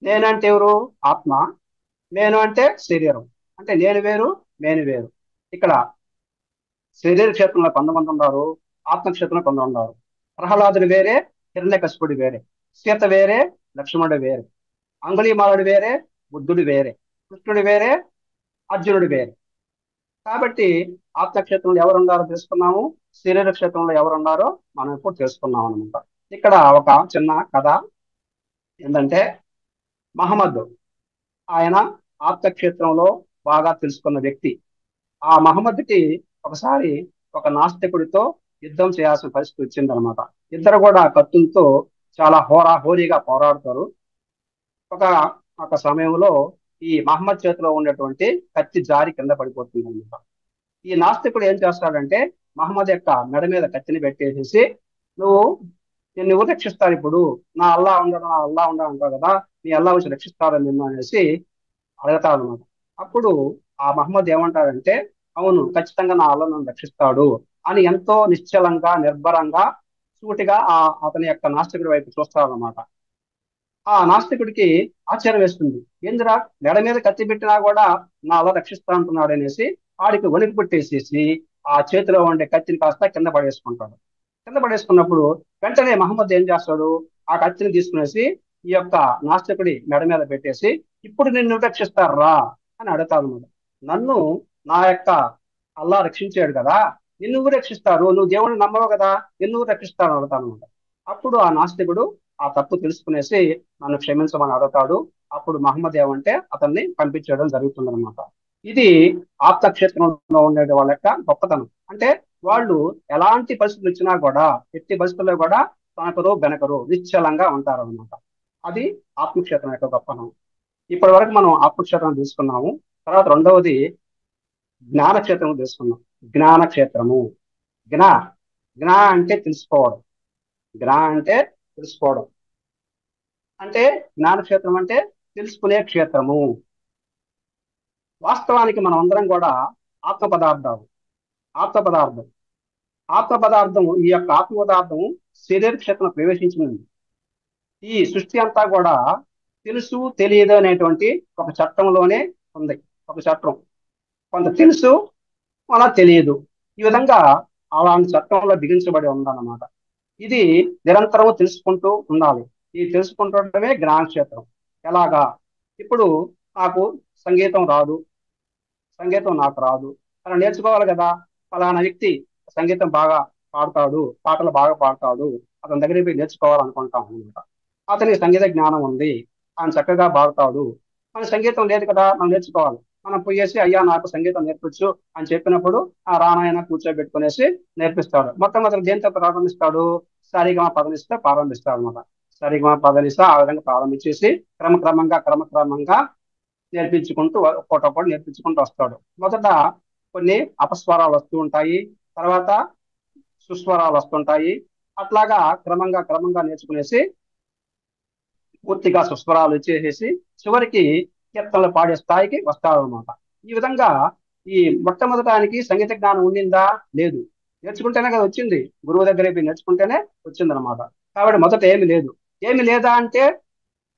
నేనంటే ఎవరు? ఆత్మ. నేను అంటే శరీరం. అంటే నేను వేరు, నేను వేరు. ఇక్కడ శరీర క్షేత్రంలో 100 మంది ఉన్నారు, ఆత్మక్షేత్రంలో కొందరు ఉన్నారు. ప్రహ్లాదుడు వేరే, హిరణ్యకశిపుడు వేరే, సీత వేరే, లక్ష్మణుడు వేరే, అంగుళీమాలుడు వేరే, బుద్ధుడు వేరే, కృష్ణుడు వేరే, అర్జునుడు వేరే. కాబట్టి ఆత్మక్షేత్రంలో ఎవరు ఉన్నారో తెలుసుకున్నాము, శరీర క్షేత్రంలో ఎవరు ఉన్నారో మనం ఇప్పుడు తెలుసుకున్నాం అనమాట. ఇక్కడ ఒక చిన్న కథ ఏంటంటే, మహమ్మద్ ఆయన ఆప్తక్షేత్రంలో బాగా తెలుసుకున్న వ్యక్తి. ఆ మహమ్మద్కి ఒకసారి ఒక నాస్తికుడితో యుద్ధం చేయాల్సిన పరిస్థితి వచ్చిందనమాట. ఇద్దరు కూడా కత్తులతో చాలా హోరీగా పోరాడతారు. ఒక ఒక సమయంలో ఈ మహమ్మద్ చేతిలో ఉన్నటువంటి కత్తి జారి కింద పడిపోతుంది అనమాట. ఈ నాస్తికుడు ఏం చేస్తాడంటే, మహమ్మద్ యొక్క మెడ మీద కత్తిని పెట్టేసేసి, నువ్వు నిన్ను ఎవరు రక్షిస్తారు ఇప్పుడు, నా అల్లా ఉండదు, నా అల్లా ఉండదు అంటావు కదా, నీ అల్లా వచ్చి రక్షిస్తారని నిన్ను అనేసి అడగతాడు అనమాట. అప్పుడు ఆ మహమ్మద్ ఏమంటాడంటే, అవును ఖచ్చితంగా నా అల్లా నన్ను రక్షిస్తాడు అని ఎంతో నిశ్చలంగా నిర్భరంగా సూటిగా అతని యొక్క నాస్తికుడి వైపు చూస్తాడనమాట. ఆ నాస్తికుడికి ఆశ్చర్యం వేస్తుంది. ఏందిరా మెడ మీద కత్తి పెట్టినా కూడా నా అల్లా రక్షిస్తా అంటున్నాడు అనేసి ఆడికి వణికి పుట్టేసేసి ఆ చేతిలో ఉండే కత్తిని కాస్త కింద పడేసుకుంటాడు. కింద పడేసుకున్నప్పుడు వెంటనే మహమ్మద్ ఏం చేస్తాడు, ఆ కత్తిని తీసుకునేసి ఈ యొక్క నాస్తికుడి మెడ మీద పెట్టేసి, ఇప్పుడు నిన్ను రక్షిస్తారా అని అడుగుతాడు అనమాట. నన్ను నా యొక్క అల్లా రక్షించాడు కదా, నిన్ను రక్షిస్తారు, నువ్వు దేవుడిని నమ్మవు కదా, నిన్ను రక్షిస్తాను అడుగుతాను అనమాట. అప్పుడు ఆ నాస్తికుడు ఆ తప్పు తెలుసుకునేసి నన్ను క్షమించమని అడుగుతాడు. అప్పుడు మహమ్మద్ ఏమంటే అతన్ని పంపించడం జరుగుతుందన్నమాట. ఇది ఆప్తక్షేత్రంలో ఉండే వాళ్ళ యొక్క గొప్పతనం. అంటే వాళ్ళు ఎలాంటి పరిస్థితులు వచ్చినా కూడా, ఎట్టి పరిస్థితుల్లో కూడా తనకరు బెనకరు నిశ్చలంగా ఉంటారు అనమాట. అది ఆత్మక్షేత్రం యొక్క గొప్పతనం. ఇప్పటి వరకు మనం ఆత్మక్షేత్రం తీసుకున్నాము. తర్వాత రెండవది జ్ఞానక్షేత్రం తీసుకున్నాం. జ్ఞానక్షేత్రము, జ్ఞ జ్ఞ అంటే తెలుసుకోవడం, జ్ఞ అంటే తెలుసుకోవడం, అంటే జ్ఞానక్షేత్రం అంటే తెలుసుకునే క్షేత్రము. వాస్తవానికి మనం అందరం కూడా ఆత్మ పదార్థాలు. ఆత్మ పదార్థం ఆత్మ పదార్థం ఈ యొక్క ఆత్మ పదార్థం శరీర క్షేత్రం ప్రవేశించింది. ఈ సృష్టి అంతా కూడా తెలుసు తెలియదు అనేటువంటి ఒక చట్టంలోనే ఉంది. ఒక చట్టం, కొంత తెలుసు అలా తెలియదు, ఈ విధంగా అలాంటి చట్టంలో బిగించబడి ఉందన్నమాట. ఇది నిరంతరం తెలుసుకుంటూ ఉండాలి. ఈ తెలుసుకుంటుండటమే జ్ఞానక్షేత్రం. ఎలాగా, ఇప్పుడు నాకు సంగీతం రాదు, సంగీతం నాకు రాదు, అలా నేర్చుకోవాలి కదా. ఫలానా వ్యక్తి సంగీతం బాగా పాడతాడు, పాటలు బాగా పాడతాడు, అతని దగ్గరికి పోయి నేర్చుకోవాలనుకుంటాం అనమాట. అతనికి సంగీత జ్ఞానం ఉంది, ఆయన చక్కగా పాడతాడు. మన సంగీతం లేదు కదా, మనం నేర్చుకోవాలి. మనం పోయేసి అయ్యా నాకు సంగీతం నేర్పించు అని చెప్పినప్పుడు ఆ రానాయన కూర్చోబెట్టుకునేసి నేర్పిస్తాడు. మొట్టమొదటి దేంతో ప్రారంభిస్తాడు, సరిగమ పదనిస్తే ప్రారంభిస్తాడు అనమాట. సరిగమ పదనిస్తా ఆ విధంగా ప్రారంభించేసి క్రమక్రమంగా నేర్పించుకుంటూ ఒక్కొక్కటి నేర్పించుకుంటూ వస్తాడు. మొదట కొన్ని అపస్వరాలు వస్తూ ఉంటాయి, తర్వాత సుస్వరాలు వస్తుంటాయి. అట్లాగా క్రమంగా నేర్చుకునేసి పూర్తిగా సుస్వరాలు వచ్చేసేసి చివరికి కీర్తనలు పాడే స్థాయికి వస్తాడనమాట. ఈ విధంగా ఈ మొట్టమొదటానికి సంగీత జ్ఞానం ఉండిందా, లేదు. నేర్చుకుంటేనే కదా వచ్చింది, గురువు దగ్గర పోయి నేర్చుకుంటేనే వచ్చిందనమాట. కాబట్టి మొదట ఏమి లేదు. ఏమి లేదా అంటే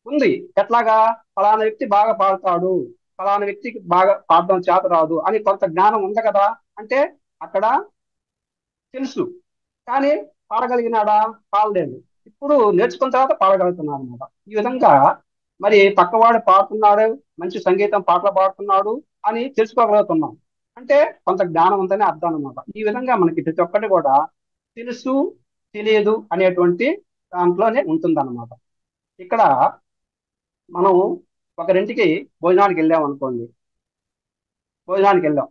ఉంది. ఎట్లాగా, ఫలానా వ్యక్తి బాగా పాడతాడు, ఫలానా వ్యక్తికి బాగా పాడడం చేత రాదు అని కొంత జ్ఞానం ఉంది కదా. అంటే అక్కడ తెలుసు, కానీ పాడగలిగినాడా, పాడలేదు. ఇప్పుడు నేర్చుకున్న తర్వాత పాడగలుగుతున్నాడు అనమాట. ఈ విధంగా మరి పక్కవాడు పాడుతున్నాడు, మంచి సంగీతం పాటలు పాడుతున్నాడు అని తెలుసుకోగలుగుతున్నాం, అంటే కొంత జ్ఞానం ఉందని అర్థం అనమాట. ఈ విధంగా మనకి ప్రతి ఒక్కటి కూడా తెలుసు తెలియదు అనేటువంటి దాంట్లోనే ఉంటుందన్నమాట. ఇక్కడ మనం ఒకరింటికి భోజనానికి వెళ్ళాం అనుకోండి, భోజనానికి వెళ్ళాం,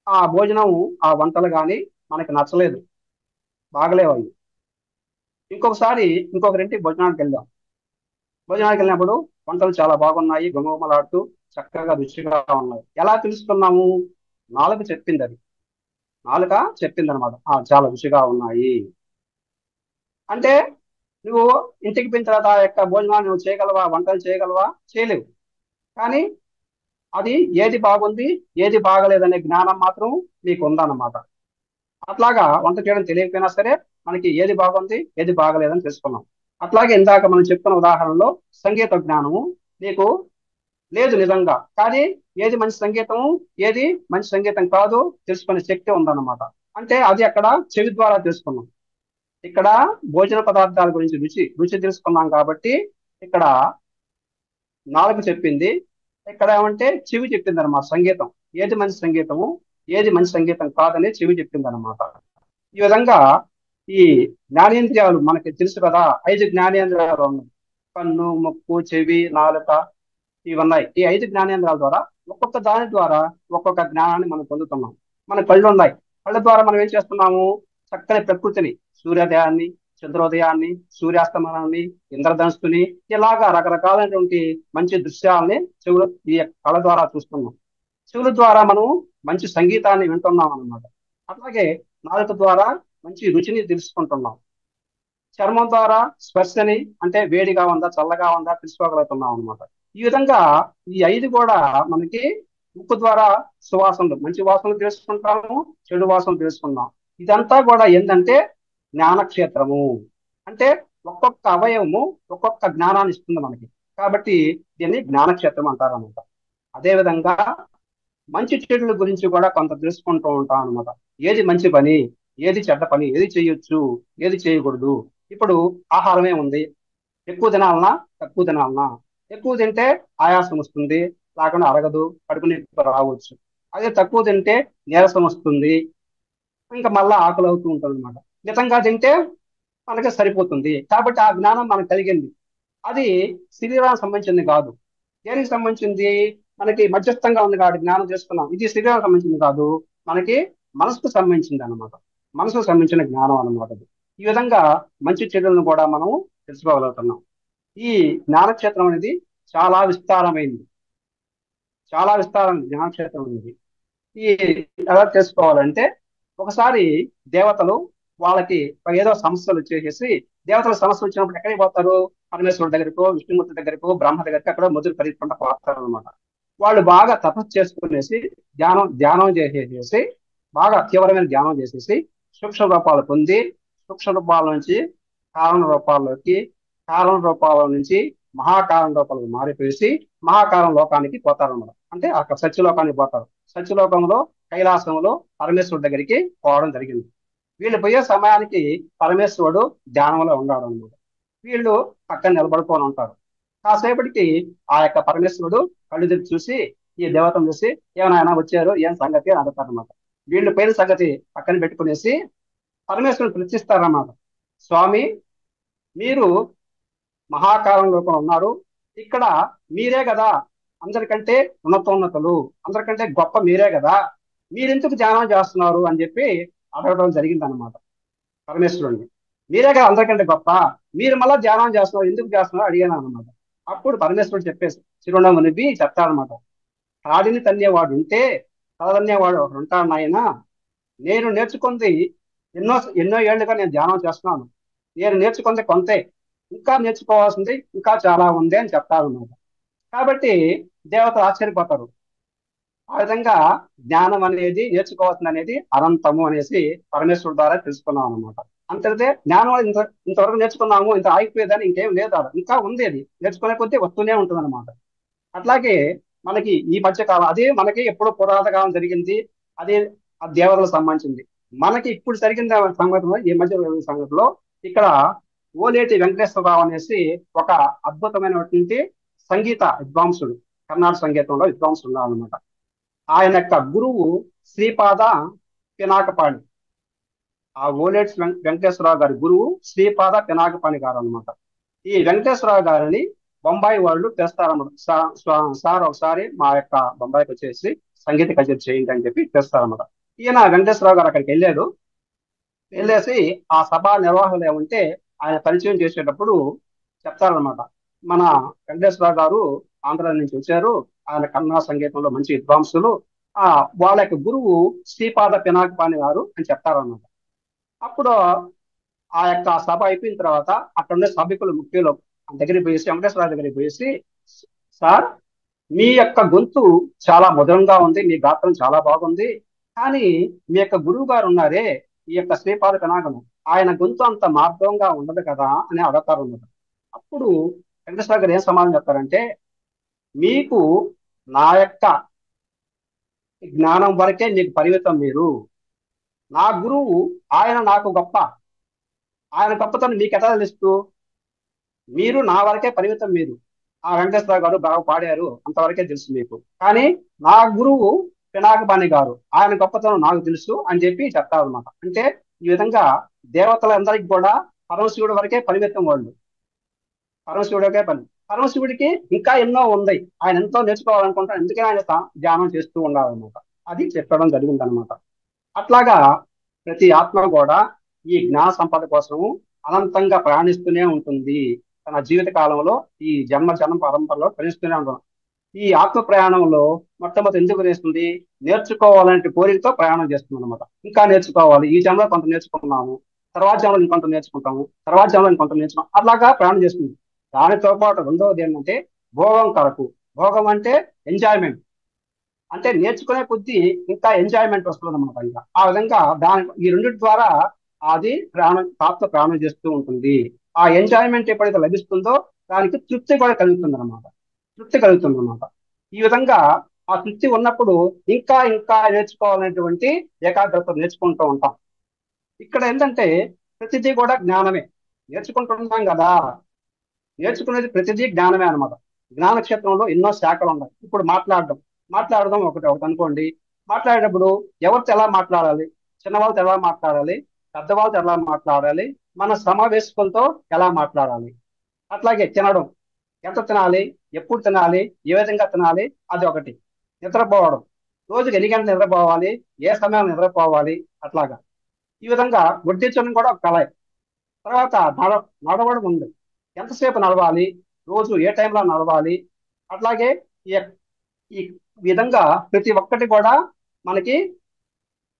ఆ భోజనం ఆ వంటలు కానీ మనకి నచ్చలేదు, బాగలేవు అవి. ఇంకొకసారి ఇంకొకరింటికి భోజనానికి వెళ్ళినప్పుడు వంటలు చాలా బాగున్నాయి, గుమగుమలాడుతూ చక్కగా రుచిగా ఉన్నాయి. ఎలా తెలుసుకున్నాము, నాలుక చెప్పింది, అది నాలుక చెప్పింది అనమాట, చాలా రుచిగా ఉన్నాయి అంటే. నువ్వు ఇంటికి పోయిన తర్వాత ఆ యొక్క భోజనాన్ని నువ్వు చేయగలవా, వంటలు చేయగలవా, చేయలేవు. కానీ అది ఏది బాగుంది ఏది బాగలేదనే జ్ఞానం మాత్రం నీకు ఉందన్నమాట. అట్లాగా వంట చేయడం తెలియకపోయినా సరే మనకి ఏది బాగుంది ఏది బాగలేదని తెలుసుకున్నాం. అట్లాగే ఇందాక మనం చెప్పుకున్న ఉదాహరణలో సంగీత జ్ఞానము నీకు లేదు నిజంగా, కానీ ఏది మంచి సంగీతము ఏది మంచి సంగీతం కాదు తెలుసుకునే శక్తి ఉందన్నమాట. అంటే అది అక్కడ చెవి ద్వారా తెలుసుకున్నాం. ఇక్కడ భోజన పదార్థాల గురించి రుచి రుచి తెలుసుకున్నాం కాబట్టి ఇక్కడ నాలుగు చెప్పింది. ఇక్కడ ఏమంటే చెవి చెప్పింది అనమాట సంగీతం. ఏది మంచి సంగీతము, ఏది మంచి సంగీతం కాదని చెవి చెప్పింది అనమాట. ఈ విధంగా ఈ జ్ఞానేంద్రియాలు మనకి తెలుసు కదా, 5 జ్ఞానేంద్రియాలు ఉన్నాయి. కన్ను, ముక్కు, చెవి, నాలుక ఇవన్నాయి. ఈ 5 జ్ఞానేంద్రియాల ద్వారా ఒక్కొక్క దాని ద్వారా ఒక్కొక్క జ్ఞానాన్ని మనం పొందుతున్నాం. మన కళ్ళు ఉన్నాయి. కళ్ళ ద్వారా మనం ఏం చేస్తున్నాము? చక్కని ప్రకృతిని, సూర్యోదయాన్ని, చంద్రోదయాన్ని, సూర్యాస్తమనాన్ని, ఇంద్రధనుస్సుని, ఇలాగా రకరకాలైనటువంటి మంచి దృశ్యాలని చెవుల ఈ కళ్ళ ద్వారా చూస్తున్నాం. చెవుల ద్వారా మనం మంచి సంగీతాన్ని వింటున్నాం అన్నమాట. అట్లాగే నాలుక ద్వారా మంచి రుచిని తెలుసుకుంటున్నాం. చర్మం ద్వారా స్పర్శని, అంటే వేడిగా ఉందా చల్లగా ఉందా తెలుసుకోగలుగుతున్నాం అనమాట. ఈ విధంగా ఈ 5 కూడా మనకి ముక్కు ద్వారా సువాసనలు, మంచి వాసనలు తెలుసుకుంటాము, చెడు వాసనలు తెలుసుకుంటాం. ఇదంతా కూడా ఏంటంటే జ్ఞానక్షేత్రము. అంటే ఒక్కొక్క అవయవము ఒక్కొక్క జ్ఞానాన్ని ఇస్తుంది మనకి. కాబట్టి దీన్ని జ్ఞానక్షేత్రం అంటారు అనమాట. అదేవిధంగా మంచి చెడుల గురించి కూడా కొంత తెలుసుకుంటూ ఉంటాం అనమాట. ఏది మంచి పని, ఏది చెడ్డ పని, ఏది చేయొచ్చు, ఏది చేయకూడదు. ఇప్పుడు ఆహారమే ఉంది. ఎక్కువ తినాలనా, తక్కువ తినాలనా? ఎక్కువ తింటే ఆయాసం వస్తుంది, లేకుండా అరగదు, కడుపు నొప్పి రావచ్చు. అదే తక్కువ తింటే నీరసం వస్తుంది, ఇంకా మళ్ళా ఆకలి అవుతూ ఉంటుంది అనమాట. మితంగా తింటే మనకి సరిపోతుంది. కాబట్టి ఆ జ్ఞానం మనకు కలిగింది. అది శరీరానికి సంబంధించింది కాదు. దేనికి సంబంధించింది? మనకి మధ్యస్థంగా ఉంది కాబట్టి జ్ఞానం చేసుకున్నాం. ఇది శరీరానికి సంబంధించింది కాదు, మనకి మనసుకు సంబంధించింది అనమాట. మనసుకు సంబంధించిన జ్ఞానం అనమాట ఇది. ఈ విధంగా మంచి చెడులను కూడా మనం తెలుసుకోగలుగుతున్నాం. ఈ జ్ఞానక్షేత్రం అనేది చాలా విస్తారమైంది. చాలా విస్తారం జ్ఞానక్షేత్రం అనేది. ఈ ఎలా తెలుసుకోవాలంటే, ఒకసారి దేవతలు వాళ్ళకి ఏదో సమస్యలు వచ్చేసేసి, దేవతల సమస్యలు వచ్చినప్పుడు ఎక్కడికి పోతారు? పరమేశ్వరుడి దగ్గరకో, విష్ణుమూర్తి దగ్గరకో, బ్రహ్మ దగ్గరికి అక్కడ మొదలు పరిగెత్తుకుంటూ పోతారు అనమాట. వాళ్ళు బాగా తపస్సు చేసుకునేసి ధ్యానం చేసేసి, బాగా తీవ్రమైన ధ్యానం చేసేసి సూక్ష్మ రూపాలు పొంది, సూక్ష్మ రూపాల నుంచి కారణ రూపాల్లోకి, కారణ రూపాల నుంచి మహాకారణ రూపాలకు మారిపోయేసి మహాకారణ లోకానికి పోతారన్నమాట. అంటే అక్కడ సత్యలోకానికి పోతారు. సత్యలోకంలో కైలాసంలో పరమేశ్వరుడి దగ్గరికి పోవడం జరిగింది. వీళ్ళు పోయే సమయానికి పరమేశ్వరుడు ధ్యానంలో ఉన్నాడు అనమాట. వీళ్ళు పక్కన నిలబడుకొని ఉంటారు. కాసేపటికి ఆ యొక్క పరమేశ్వరుడు కళ్ళు తెరిచి చూసి, ఈ దేవతను చూసి, ఏమైనా వచ్చారు, ఏం సంగతి అని అడుగుతారు అనమాట. వీళ్ళు పైన సంగతి పక్కన పెట్టుకునేసి పరమేశ్వరుడు ప్రశ్నిస్తారన్నమాట. స్వామి, మీరు మహాకాలం లోపల ఉన్నారు. ఇక్కడ మీరే కదా అందరికంటే ఉన్నతోన్నతులు, అందరికంటే గొప్ప మీరే కదా, మీరెందుకు ధ్యానం చేస్తున్నారు అని చెప్పి అడగడం జరిగింది అనమాట పరమేశ్వరుడిని. మీరే కదా అందరికంటే గొప్ప, మీరు మళ్ళీ ధ్యానం చేస్తున్నారు, ఎందుకు చేస్తున్నారు అడిగాను అనమాట. అప్పుడు పరమేశ్వరుడు చెప్పేసి చిరునవ్వు నివ్వి చెప్తాడనమాట. కాడిని తన్నేవాడు ఉంటే తలదన్నేవాడు ఒకడు ఉంటాడు నాయన. నేను నేర్చుకుంది ఎన్నో ఎన్నో ఏళ్ళుగా నేను ధ్యానం చేస్తున్నాను. నేను నేర్చుకుంది కొంతే, ఇంకా నేర్చుకోవాల్సింది ఇంకా చాలా ఉంది అని చెప్తారన్నమాట. కాబట్టి దేవతలు ఆశ్చర్యపోతారు. ఆ విధంగా జ్ఞానం అనేది, నేర్చుకోవాల్సింది అనేది అనంతము అనేసి పరమేశ్వరుడు ద్వారా తెలుసుకున్నాం అనమాట. అంతే, జ్ఞానం ఇంతవరకు నేర్చుకున్నాము, ఇంత ఆగిపోయేదని ఇంకేం లేదు, ఇంకా ఉంది. అది నేర్చుకునే కొద్దీ వస్తూనే ఉంటుంది అనమాట. అట్లాగే మనకి ఈ మధ్యకాలం అదే మనకి ఎప్పుడో పురాతన కాలం జరిగింది, అదే ఆ దేవతలకు సంబంధించింది. మనకి ఇప్పుడు జరిగిన సంగతిలో, ఈ మధ్య జరిగిన సంగతిలో ఇక్కడ ఓలేటి వెంకటేశ్వరరావు అనేసి ఒక అద్భుతమైనటువంటి సంగీత విద్వాంసుడు, కర్ణాటక సంగీతంలో విద్వాంసుడు ఉన్నాడు అనమాట. ఆయన యొక్క గురువు శ్రీపాద పినాకపాణి. ఆ ఓలేటి వెంకటేశ్వరరావు గారి గురువు శ్రీపాద పినాకపాణి గారు అనమాట. ఈ వెంకటేశ్వరరావు గారిని బొంబాయి వాళ్ళు తెస్తారన్నమాట. సార్ ఒకసారి మా యొక్క బొంబాయికి వచ్చేసి సంగీత కచేరీ చేయండి అని చెప్పి తెస్తారన్నమాట. ఈయన వెంకటేశ్వరరావు గారు అక్కడికి వెళ్ళేసి ఆ సభ నిర్వాహకులు ఏమంటే ఆయన పరిచయం చేసేటప్పుడు చెప్తారనమాట. మన వెంకటేశ్వరరావు గారు ఆంధ్ర నుంచి వచ్చారు, ఆయన కన్నడ సంగీతంలో మంచి విద్వాంసులు, వాళ్ళ యొక్క గురువు శ్రీపాద పినాకపాణి గారు అని చెప్తారన్నమాట. అప్పుడు ఆ యొక్క సభ అయిపోయిన తర్వాత అక్కడ ఉండే సభికులు, ముఖ్యులు దగ్గరికి పోయేసి, వెంకటేశ్వర దగ్గరికి పోయేసి, సార్, మీ యొక్క గొంతు చాలా మధురంగా ఉంది, మీ గాత్రం చాలా బాగుంది, కానీ మీ యొక్క గురువు గారు ఉన్నారే ఈ యొక్క శ్రీపాద పినాకము, ఆయన గొంతు అంత మార్గంగా ఉండదు కదా అని అడుగుతారు అన్నమాట. అప్పుడు వెంకటేశ్వర గారు ఏం సమాధానం చెప్తారంటే, మీకు నా యొక్క జ్ఞానం వరకే మీకు పరిమితం, మీరు నా గురువు ఆయన నాకు గొప్ప, ఆయన గొప్పతనం మీకు ఎట్లా తెలుస్తూ, మీరు నా వరకే పరిమితం. మీరు ఆ వెంకటేశ్వర గారు బాగా పాడారు అంతవరకే తెలుసు మీకు, కానీ నా గురువు పినాకపాణి గారు ఆయన గొప్పతనం నాకు తెలుసు అని చెప్పి చెప్తారు అనమాట. అంటే ఈ విధంగా దేవతలందరికీ కూడా పరమశివుడి వరకే పరిమితం వాళ్ళు. పరమశివుడికే పని. పరమశివుడికి ఇంకా ఎన్నో ఉంది, ఆయన ఎంతో నేర్చుకోవాలనుకుంటాను, ఎందుకని ఆయన ధ్యానం చేస్తూ ఉండాలన్నమాట. అది చెప్పడం జరిగింది అనమాట. అట్లాగా ప్రతి ఆత్మ కూడా ఈ జ్ఞాన సంపద కోసము అనంతంగా ప్రయాణిస్తూనే ఉంటుంది. తన జీవిత కాలంలో ఈ జన్మ జన్మ పరంపరలో ప్రయాణిస్తూనే ఉంటుంది. ఈ ఆత్మ ప్రయాణంలో మొట్టమొదటి ఎందుకు నేర్చుకుంది, నేర్చుకోవాలంటే కోరికతో ప్రయాణం చేస్తుంది అనమాట. ఇంకా నేర్చుకోవాలి, ఈ జన్మలో కొంత నేర్చుకున్నాము, తర్వాత జన్మలో ఇంకొంత నేర్చుకుంటాము, తర్వాత జన్మలో ఇంకొంత నేర్చుకుంటాం, అట్లాగా ప్రయాణం చేస్తుంది. దానితో పాటు రెండవది ఏంటంటే భోగం కొరకు. భోగం అంటే ఎంజాయ్మెంట్, అంటే నేర్చుకునే కొద్దీ ఇంకా ఎంజాయ్మెంట్ వస్తుంది అనమాట. ఇంకా ఆ విధంగా దాని ఈ రెండింటి ద్వారా అది ప్రాణం ఆత్మ ప్రాణం చేస్తూ ఉంటుంది. ఆ ఎంజాయ్మెంట్ ఎప్పుడైతే లభిస్తుందో దానికి తృప్తి కూడా కలుగుతుంది అనమాట. తృప్తి కలుగుతుంది అనమాట. ఈ విధంగా ఆ తృప్తి ఉన్నప్పుడు ఇంకా ఇంకా నేర్చుకోవాలనేటువంటి ఏకాగ్రత నేర్చుకుంటూ ఉంటాం. ఇక్కడ ఏంటంటే ప్రతిదీ కూడా జ్ఞానమే. నేర్చుకుంటున్నాం కదా, నేర్చుకునేది ప్రతిదీ జ్ఞానమే అనమాట. జ్ఞాన క్షేత్రంలో ఎన్నో శాఖలు ఉన్నాయి. ఇప్పుడు మాట్లాడడం ఒకటి ఒకటి అనుకోండి. మాట్లాడేటప్పుడు ఎవరితో ఎలా మాట్లాడాలి, చిన్నవాళ్ళతో ఎలా మాట్లాడాలి, పెద్దవాళ్ళతో ఎలా మాట్లాడాలి, మన సమావేశకులతో ఎలా మాట్లాడాలి. అట్లాగే తినడం, ఎంత తినాలి, ఎప్పుడు తినాలి, ఏ విధంగా తినాలి, అది ఒకటి. నిద్రపోవడం, రోజుకి ఎన్ని గంటలు నిద్రపోవాలి, ఏ సమయం నిద్రపోవాలి, అట్లాగా. ఈ విధంగా వడ్డించడం కూడా ఒక కళ. తర్వాత నడవడం ఉంది, ఎంతసేపు నడవాలి, రోజు ఏ టైంలో నడవాలి. అట్లాగే ఈ ఈ విధంగా ప్రతి ఒక్కటి కూడా మనకి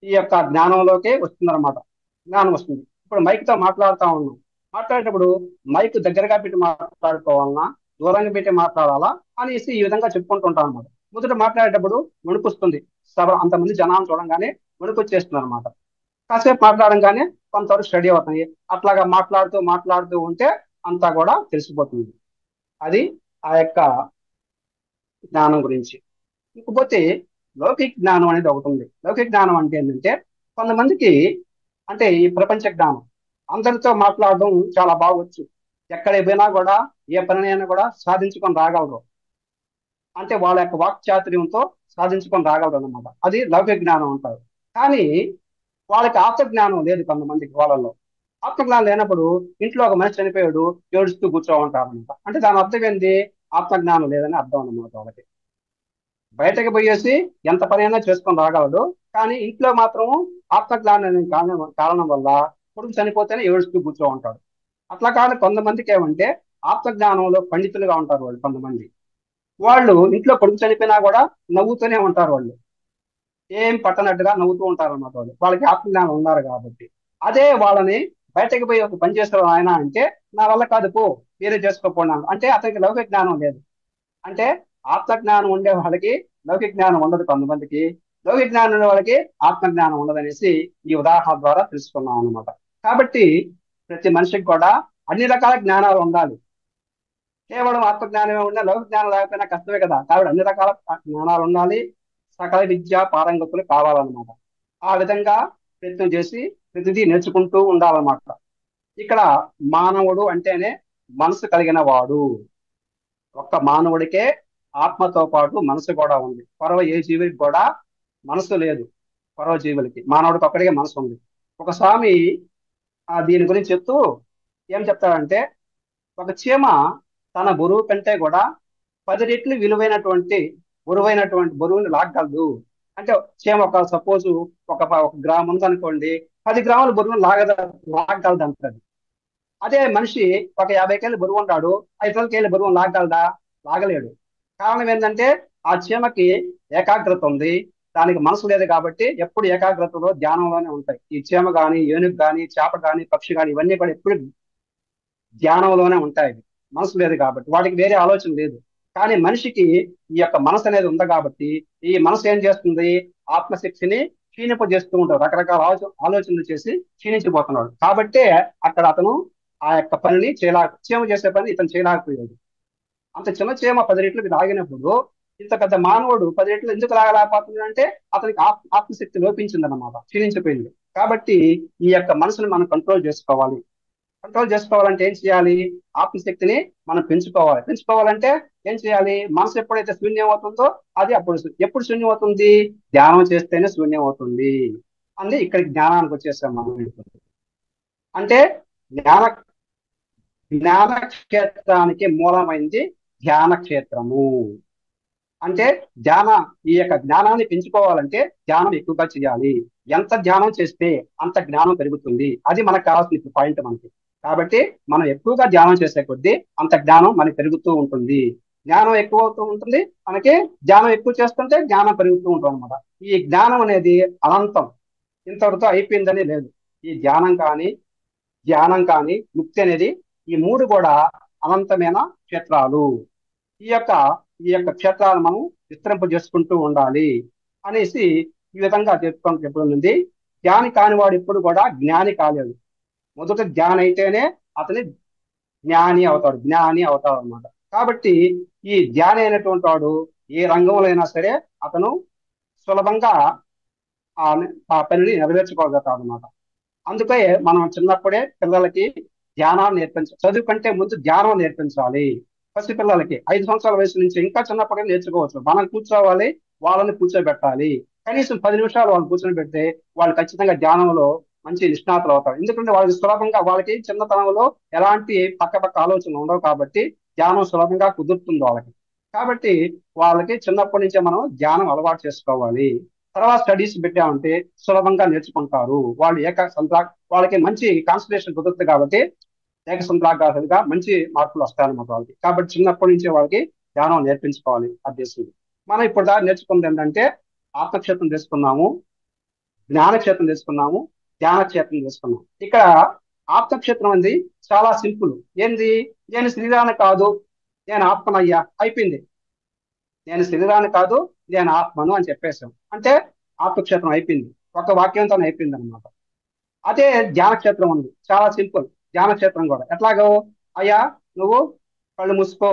ఈ యొక్క జ్ఞానంలోకే వస్తుందన్నమాట. జ్ఞానం వస్తుంది. ఇప్పుడు మైక్తో మాట్లాడుతూ ఉన్నాం. మాట్లాడేటప్పుడు మైక్ దగ్గరగా పెట్టి మాట్లాడుకోవాలన్నా, దూరంగా పెట్టి మాట్లాడాలా అనేసి ఈ విధంగా చెప్పుకుంటూ ఉంటాం అనమాట. మొదట మాట్లాడేటప్పుడు వణుకొస్తుంది. సభ అంతమంది జనాలను చూడంగానే వణుకు వచ్చేస్తుంది అనమాట. కాసేపు మాట్లాడంగానే కొంతవరకు స్టడీ అవుతాయి. అట్లాగా మాట్లాడుతూ మాట్లాడుతూ ఉంటే అంతా కూడా తెలిసిపోతుంది. అది ఆ యొక్క జ్ఞానం గురించి. ఇకపోతే లౌకిక జ్ఞానం అనేది ఒకటి ఉంది. లౌకిక జ్ఞానం అంటే ఏంటంటే కొంతమందికి, అంటే ఈ ప్రపంచ జ్ఞానం, అందరితో మాట్లాడడం చాలా బాగొచ్చు, ఎక్కడికి పోయినా కూడా ఏ పనినైనా కూడా సాధించుకొని రాగలరు. అంటే వాళ్ళ యొక్క వాక్చాతుర్యంతో సాధించుకొని రాగలరు అనమాట. అది లౌకిక జ్ఞానం అంటారు. కానీ వాళ్ళకి ఆత్మజ్ఞానం లేదు కొంతమందికి. వాళ్ళలో ఆత్మజ్ఞానం లేనప్పుడు ఇంట్లో ఒక మనిషి చనిపోయాడు, ఏడుస్తూ కూర్చో ఉంటారు అనమాట. అంటే దాని అర్థం ఏంది, ఆత్మజ్ఞానం లేదని అర్థం అనమాట వాళ్ళకి. బయటకు పోయేసి ఎంత పని అయినా చేసుకొని రాగలడు, కానీ ఇంట్లో మాత్రం ఆత్మజ్ఞానం కారణం వల్ల కొడుకు చనిపోతేనే ఏడుస్తూ కూర్చో ఉంటాడు. అట్లా కాదు కొంతమందికి ఏమంటే ఆత్మజ్ఞానంలో పండితులుగా ఉంటారు వాళ్ళు. కొంతమంది వాళ్ళు ఇంట్లో కొడుకు చనిపోయినా కూడా నవ్వుతూనే ఉంటారు వాళ్ళు, ఏం పట్టనట్టుగా నవ్వుతూ ఉంటారు అన్నమాట. వాళ్ళకి ఆత్మజ్ఞానం ఉన్నారు కాబట్టి. అదే వాళ్ళని బయటకు పోయి ఒక పని చేస్తారు ఆయన అంటే, నా వల్ల కాదు పో, మీరే చేసుకోపోయినాను అంటే అతనికి లౌకిక జ్ఞానం లేదు. అంటే ఆత్మజ్ఞానం ఉండే వాళ్ళకి లౌకిక జ్ఞానం ఉండదు కొంతమందికి, లౌకిక జ్ఞానం ఉండే వాళ్ళకి ఆత్మజ్ఞానం ఉండదనేసి ఈ ఉదాహరణ ద్వారా తెలుసుకున్నాం అనమాట. కాబట్టి ప్రతి మనిషికి కూడా అన్ని రకాల జ్ఞానాలు ఉండాలి. కేవలం ఆత్మజ్ఞానమే ఉండే లౌకిక జ్ఞానం లేకపోయినా కష్టమే కదా. కాబట్టి అన్ని రకాల జ్ఞానాలు ఉండాలి, సకల విద్య పారంగతులు కావాలన్నమాట. ఆ విధంగా ప్రయత్నం చేసి ప్రతిదీ నేర్చుకుంటూ ఉండాలన్నమాట. ఇక్కడ మానవుడు అంటేనే మనసు కలిగిన వాడు. ఒక్క మానవుడికే ఆత్మతో పాటు మనసు కూడా ఉంది. పరవ ఏ జీవికి కూడా మనసు లేదు. పరవ జీవులకి, మానవుడికి ఒక్కడికే మనసు ఉంది. ఒక స్వామి దీని గురించి చెప్తూ ఏం చెప్తాడంటే, ఒక చీమ తన బరువు కంటే కూడా 10 రెట్లు బరువుని లాగగలదు. అంటే చీమ ఒక సపోజ్ ఒక గ్రామ్ ఉందనుకోండి, 10 గ్రాముల బరువును లాగగలదు అంటారు. అదే మనిషి ఒక 50 కేళ్ళ బరువు ఉంటాడు, 5 కేళ్ళ బరువు లాగగలదా? లాగలేడు. కారణం ఏంటంటే ఆ చీమకి ఏకాగ్రత ఉంది, దానికి మనసు లేదు. కాబట్టి ఎప్పుడు ఏకాగ్రతలో ధ్యానంలోనే ఉంటాయి. ఈ చీమ గాని, ఏనుగు గాని, చేప గాని, పక్షి గాని, ఇవన్నీ కూడా ఎప్పుడు ధ్యానంలోనే ఉంటాయి. మనసు లేదు కాబట్టి వాటికి వేరే ఆలోచన లేదు. కానీ మనిషికి ఈ యొక్క మనసు అనేది ఉంది కాబట్టి ఈ మనసు ఏం చేస్తుంది, ఆత్మశక్తిని క్షీణింపజేస్తూ ఉంటాడు. రకరకాల ఆలోచనలు చేసి క్షీణించిపోతున్నాడు. కాబట్టే అక్కడ అతను ఆ యొక్క పనిని చీమ చేసే పని ఇతను చేయలేకపోయాడు. అంత చిన్న చీమ 10 రెట్లకు లాగినప్పుడు ఇంత పెద్ద మానవుడు 10 రెట్లు ఎందుకు లాగలేకపోతుంది అంటే అతనికి ఆత్మశక్తి లోపించింది అనమాట, క్షీణించిపోయింది. కాబట్టి ఈ యొక్క మనసుని మనం కంట్రోల్ చేసుకోవాలి. కంట్రోల్ చేసుకోవాలంటే ఏం చేయాలి? ఆత్మశక్తిని మనం పెంచుకోవాలి. పెంచుకోవాలంటే ఏం చేయాలి? మనసు ఎప్పుడైతే శూన్యం అవుతుందో అది అప్పుడు ఎప్పుడు శూన్యం అవుతుంది? ధ్యానం చేస్తేనే శూన్యం అవుతుంది. అంది ఇక్కడికి జ్ఞానానికి వచ్చేసాం మనం ఇప్పుడు. అంటే జ్ఞాన జ్ఞాన క్షేత్రానికి మూలమైంది ధ్యాన క్షేత్రము. అంటే ధ్యాన ఈ యొక్క జ్ఞానాన్ని పెంచుకోవాలంటే ధ్యానం ఎక్కువగా చేయాలి. ఎంత ధ్యానం చేస్తే అంత జ్ఞానం పెరుగుతుంది. అది మనకు కావాల్సిన పాయింట్ మనకి. కాబట్టి మనం ఎక్కువగా ధ్యానం చేసే కొద్దీ అంత జ్ఞానం మనకి పెరుగుతూ ఉంటుంది. జ్ఞానం ఎక్కువ అవుతూ ఉంటుంది, మనకి ధ్యానం ఎక్కువ చేస్తుంటే జ్ఞానం పెరుగుతూ ఉంటుంది అనమాట. ఈ జ్ఞానం అనేది అనంతం, ఇంతవరతో అయిపోయిందని లేదు. ఈ ధ్యానం కానీ ముక్తి అనేది, ఈ మూడు కూడా అనంతమైన క్షేత్రాలు. ఈ యొక్క ఈ యొక్క క్షేత్రాలను మనం విస్తరింప చేసుకుంటూ ఉండాలి అనేసి ఈ విధంగా చెప్పుకుంది. జ్ఞాని కానివాడు ఎప్పుడు కూడా జ్ఞాని కాలేదు. మొదట జ్ఞాని అయితేనే అతని జ్ఞాని అవుతాడు అనమాట. కాబట్టి ఈ జ్ఞాని అయినటువంటి వాడు ఏ రంగంలో అయినా సరే అతను సులభంగా ఆ ఆ పనిని నెరవేర్చుకోగలుగుతాడు అనమాట. అందుకే మనం చిన్నప్పుడే పిల్లలకి ధ్యానాన్ని నేర్పించాలి. చదువు కంటే ముందు ధ్యానం నేర్పించాలి. పసి పిల్లలకి 5 సంవత్సరాల వయసు నుంచి ఇంకా చిన్నప్పుడే నేర్చుకోవచ్చు. మనం కూర్చోవాలి, వాళ్ళని కూర్చోబెట్టాలి. కనీసం 10 నిమిషాలు వాళ్ళు కూర్చొని పెడితే వాళ్ళు ఖచ్చితంగా ధ్యానంలో మంచి నిష్ణాతులు అవుతారు. ఎందుకంటే వాళ్ళకి సులభంగా, వాళ్ళకి చిన్నతనంలో ఎలాంటి పక్క ఆలోచనలు ఉండవు కాబట్టి ధ్యానం సులభంగా కుదురుతుంది వాళ్ళకి. కాబట్టి వాళ్ళకి చిన్నప్పటి నుంచే మనం ధ్యానం అలవాటు చేసుకోవాలి. తర్వాత స్టడీస్ పెట్టామంటే సులభంగా నేర్చుకుంటారు. వాళ్ళు వాళ్ళకి మంచి కాన్సన్ట్రేషన్ కుదురుతుంది కాబట్టి ఏకసంత్రాగారులుగా మంచి మార్కులు వస్తాయన్నమాట వాళ్ళకి. కాబట్టి చిన్నప్పటి నుంచే వాళ్ళకి ధ్యానం నేర్పించుకోవాలి అభ్యసింది. మనం ఇప్పుడు దాకా నేర్చుకుంది ఏంటంటే ఆత్మక్షేత్రం తీసుకున్నాము, జ్ఞానక్షేత్రం తీసుకున్నాము, ధ్యానక్షేత్రం తీసుకున్నాము. ఇక్కడ ఆత్మక్షేత్రం అనేది చాలా సింపుల్. ఏంది? నేను శరీరాన్ని కాదు, నేను ఆత్మనయ్యా, అయిపోయింది. నేను శరీరాన్ని కాదు, నేను ఆత్మను అని చెప్పేశాం అంటే ఆత్మక్షేత్రం అయిపోయింది. ఒక వాక్యంతో అయిపోయింది అనమాట. అదే ధ్యానక్షేత్రం ఉంది, చాలా సింపుల్. ధ్యానక్షేత్రం కూడా ఎట్లాగో, అయ్యా నువ్వు కళ్ళు మూసుకో,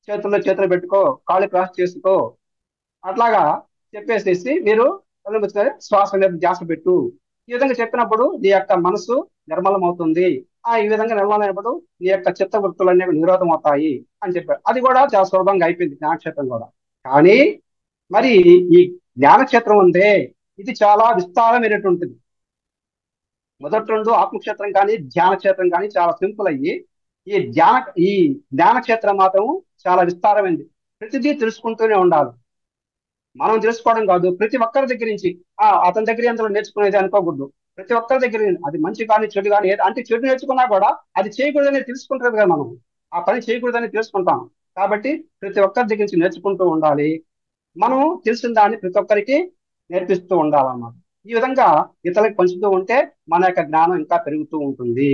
చేతుల్లో చేతులు పెట్టుకో, కాళ్ళు క్రాస్ చేసుకో, అట్లాగా చెప్పేసేసి మీరు కళ్ళు మూసుకొని శ్వాస మీద ధ్యాస పెట్టు. ఈ విధంగా చెప్పినప్పుడు నీ యొక్క మనసు నిర్మలం అవుతుంది. ఈ విధంగా నిర్మలమైనప్పుడు నీ యొక్క చిత్త వృత్తులన్నీ నిరోధం అవుతాయి అని చెప్పారు. అది కూడా చాలా సులభంగా అయిపోయింది జ్ఞానక్షేత్రం కూడా. కానీ మరి ఈ జ్ఞానక్షేత్రం ఉందే, ఇది చాలా విస్తారమైనటువంటిది. మొదటి రెండు ఆత్మక్షేత్రం కానీ ధ్యానక్షేత్రం కానీ చాలా సింపుల్ అయ్యి, ఈ ఈ జ్ఞానక్షేత్రం మాత్రం చాలా విస్తారమైంది. ప్రతిదీ తెలుసుకుంటూనే ఉండాలి. మనం తెలుసుకోవడం కాదు, ప్రతి ఒక్కరి దగ్గర నుంచి అతని దగ్గర ఎందులో నేర్చుకునేది అనుకోకూడదు. ప్రతి ఒక్కరి దగ్గర అది మంచి కానీ చెడు కానీ అంటే చెడు నేర్చుకున్నా కూడా అది చేయకూడదని తెలుసుకుంటారు కదా. మనం ఆ పని చేయకూడదని తెలుసుకుంటాం. కాబట్టి ప్రతి ఒక్కరి దగ్గర నుంచి నేర్చుకుంటూ ఉండాలి. మనం తెలిసిన దాన్ని ప్రతి ఒక్కరికి నేర్పిస్తూ ఉండాలన్నమాట. ఈ విధంగా ఇతరులకు పంచుతూ ఉంటే మన యొక్క జ్ఞానం ఇంకా పెరుగుతూ ఉంటుంది.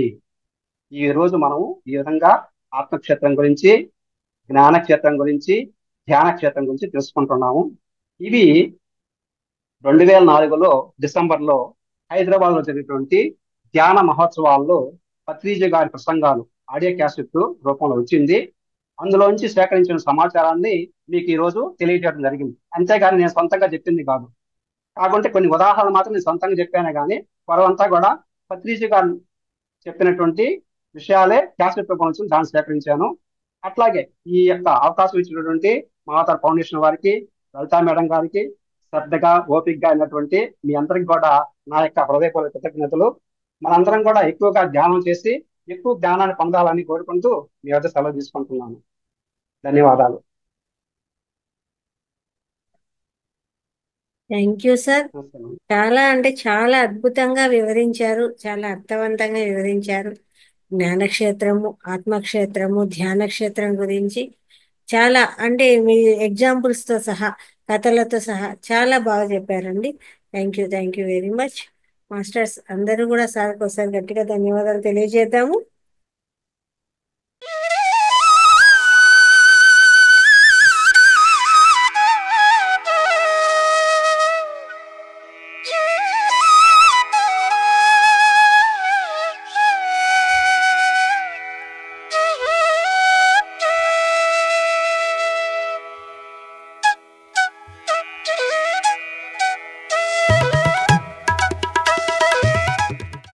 ఈ రోజు మనము ఈ విధంగా ఆత్మక్షేత్రం గురించి, జ్ఞానక్షేత్రం గురించి, ధ్యాన క్షేత్రం గురించి తెలుసుకుంటున్నాము. ఇవి 2004లో డిసెంబర్లో హైదరాబాద్ లో జరిగినటువంటి ధ్యాన మహోత్సవాల్లో పత్రిజీ గారి ప్రసంగాలు ఆడియో క్యాసెట్ రూపంలో వచ్చింది. అందులోంచి సేకరించిన సమాచారాన్ని మీకు ఈ రోజు తెలియజేయడం జరిగింది. అంతేగాని నేను సొంతంగా చెప్పింది కాదు. కాకుంటే కొన్ని ఉదాహరణలు మాత్రం నేను సొంతంగా చెప్పాను, కానీ వరవంతా కూడా పత్రిజీ గారు చెప్పినటువంటి విషయాలే క్యాసెట్ రూపంలో దాన్ని సేకరించాను. అట్లాగే ఈ యొక్క అవకాశం ఇచ్చినటువంటి మాతార్ ఫౌండేషన్ వారికి, లలితా మేడం గారికి, శ్రద్ధగా ఓపికగా అయినటువంటి మీ అందరికి కూడా నా యొక్క హృదయపూర్వక కృతజ్ఞతలు. మనందరం కూడా ఎక్కువగా ధ్యానం చేసి ఎక్కువ జ్ఞానాన్ని పొందాలని కోరుకుంటూ మీ వద్ద సెలవు తీసుకుంటున్నాను. ధన్యవాదాలు. Thank you sir. చాలా అంటే చాలా అద్భుతంగా వివరించారు, చాలా అర్థవంతంగా వివరించారు. జ్ఞానక్షేత్రము, ఆత్మక్షేత్రము, ధ్యానక్షేత్రం గురించి చాలా అంటే మీ ఎగ్జాంపుల్స్తో సహా, కథలతో సహా చాలా బాగా చెప్పారండి. Thank you very much. Masters అందరూ కూడా సార్కి ఒకసారి గట్టిగా ధన్యవాదాలు తెలియజేద్దాము.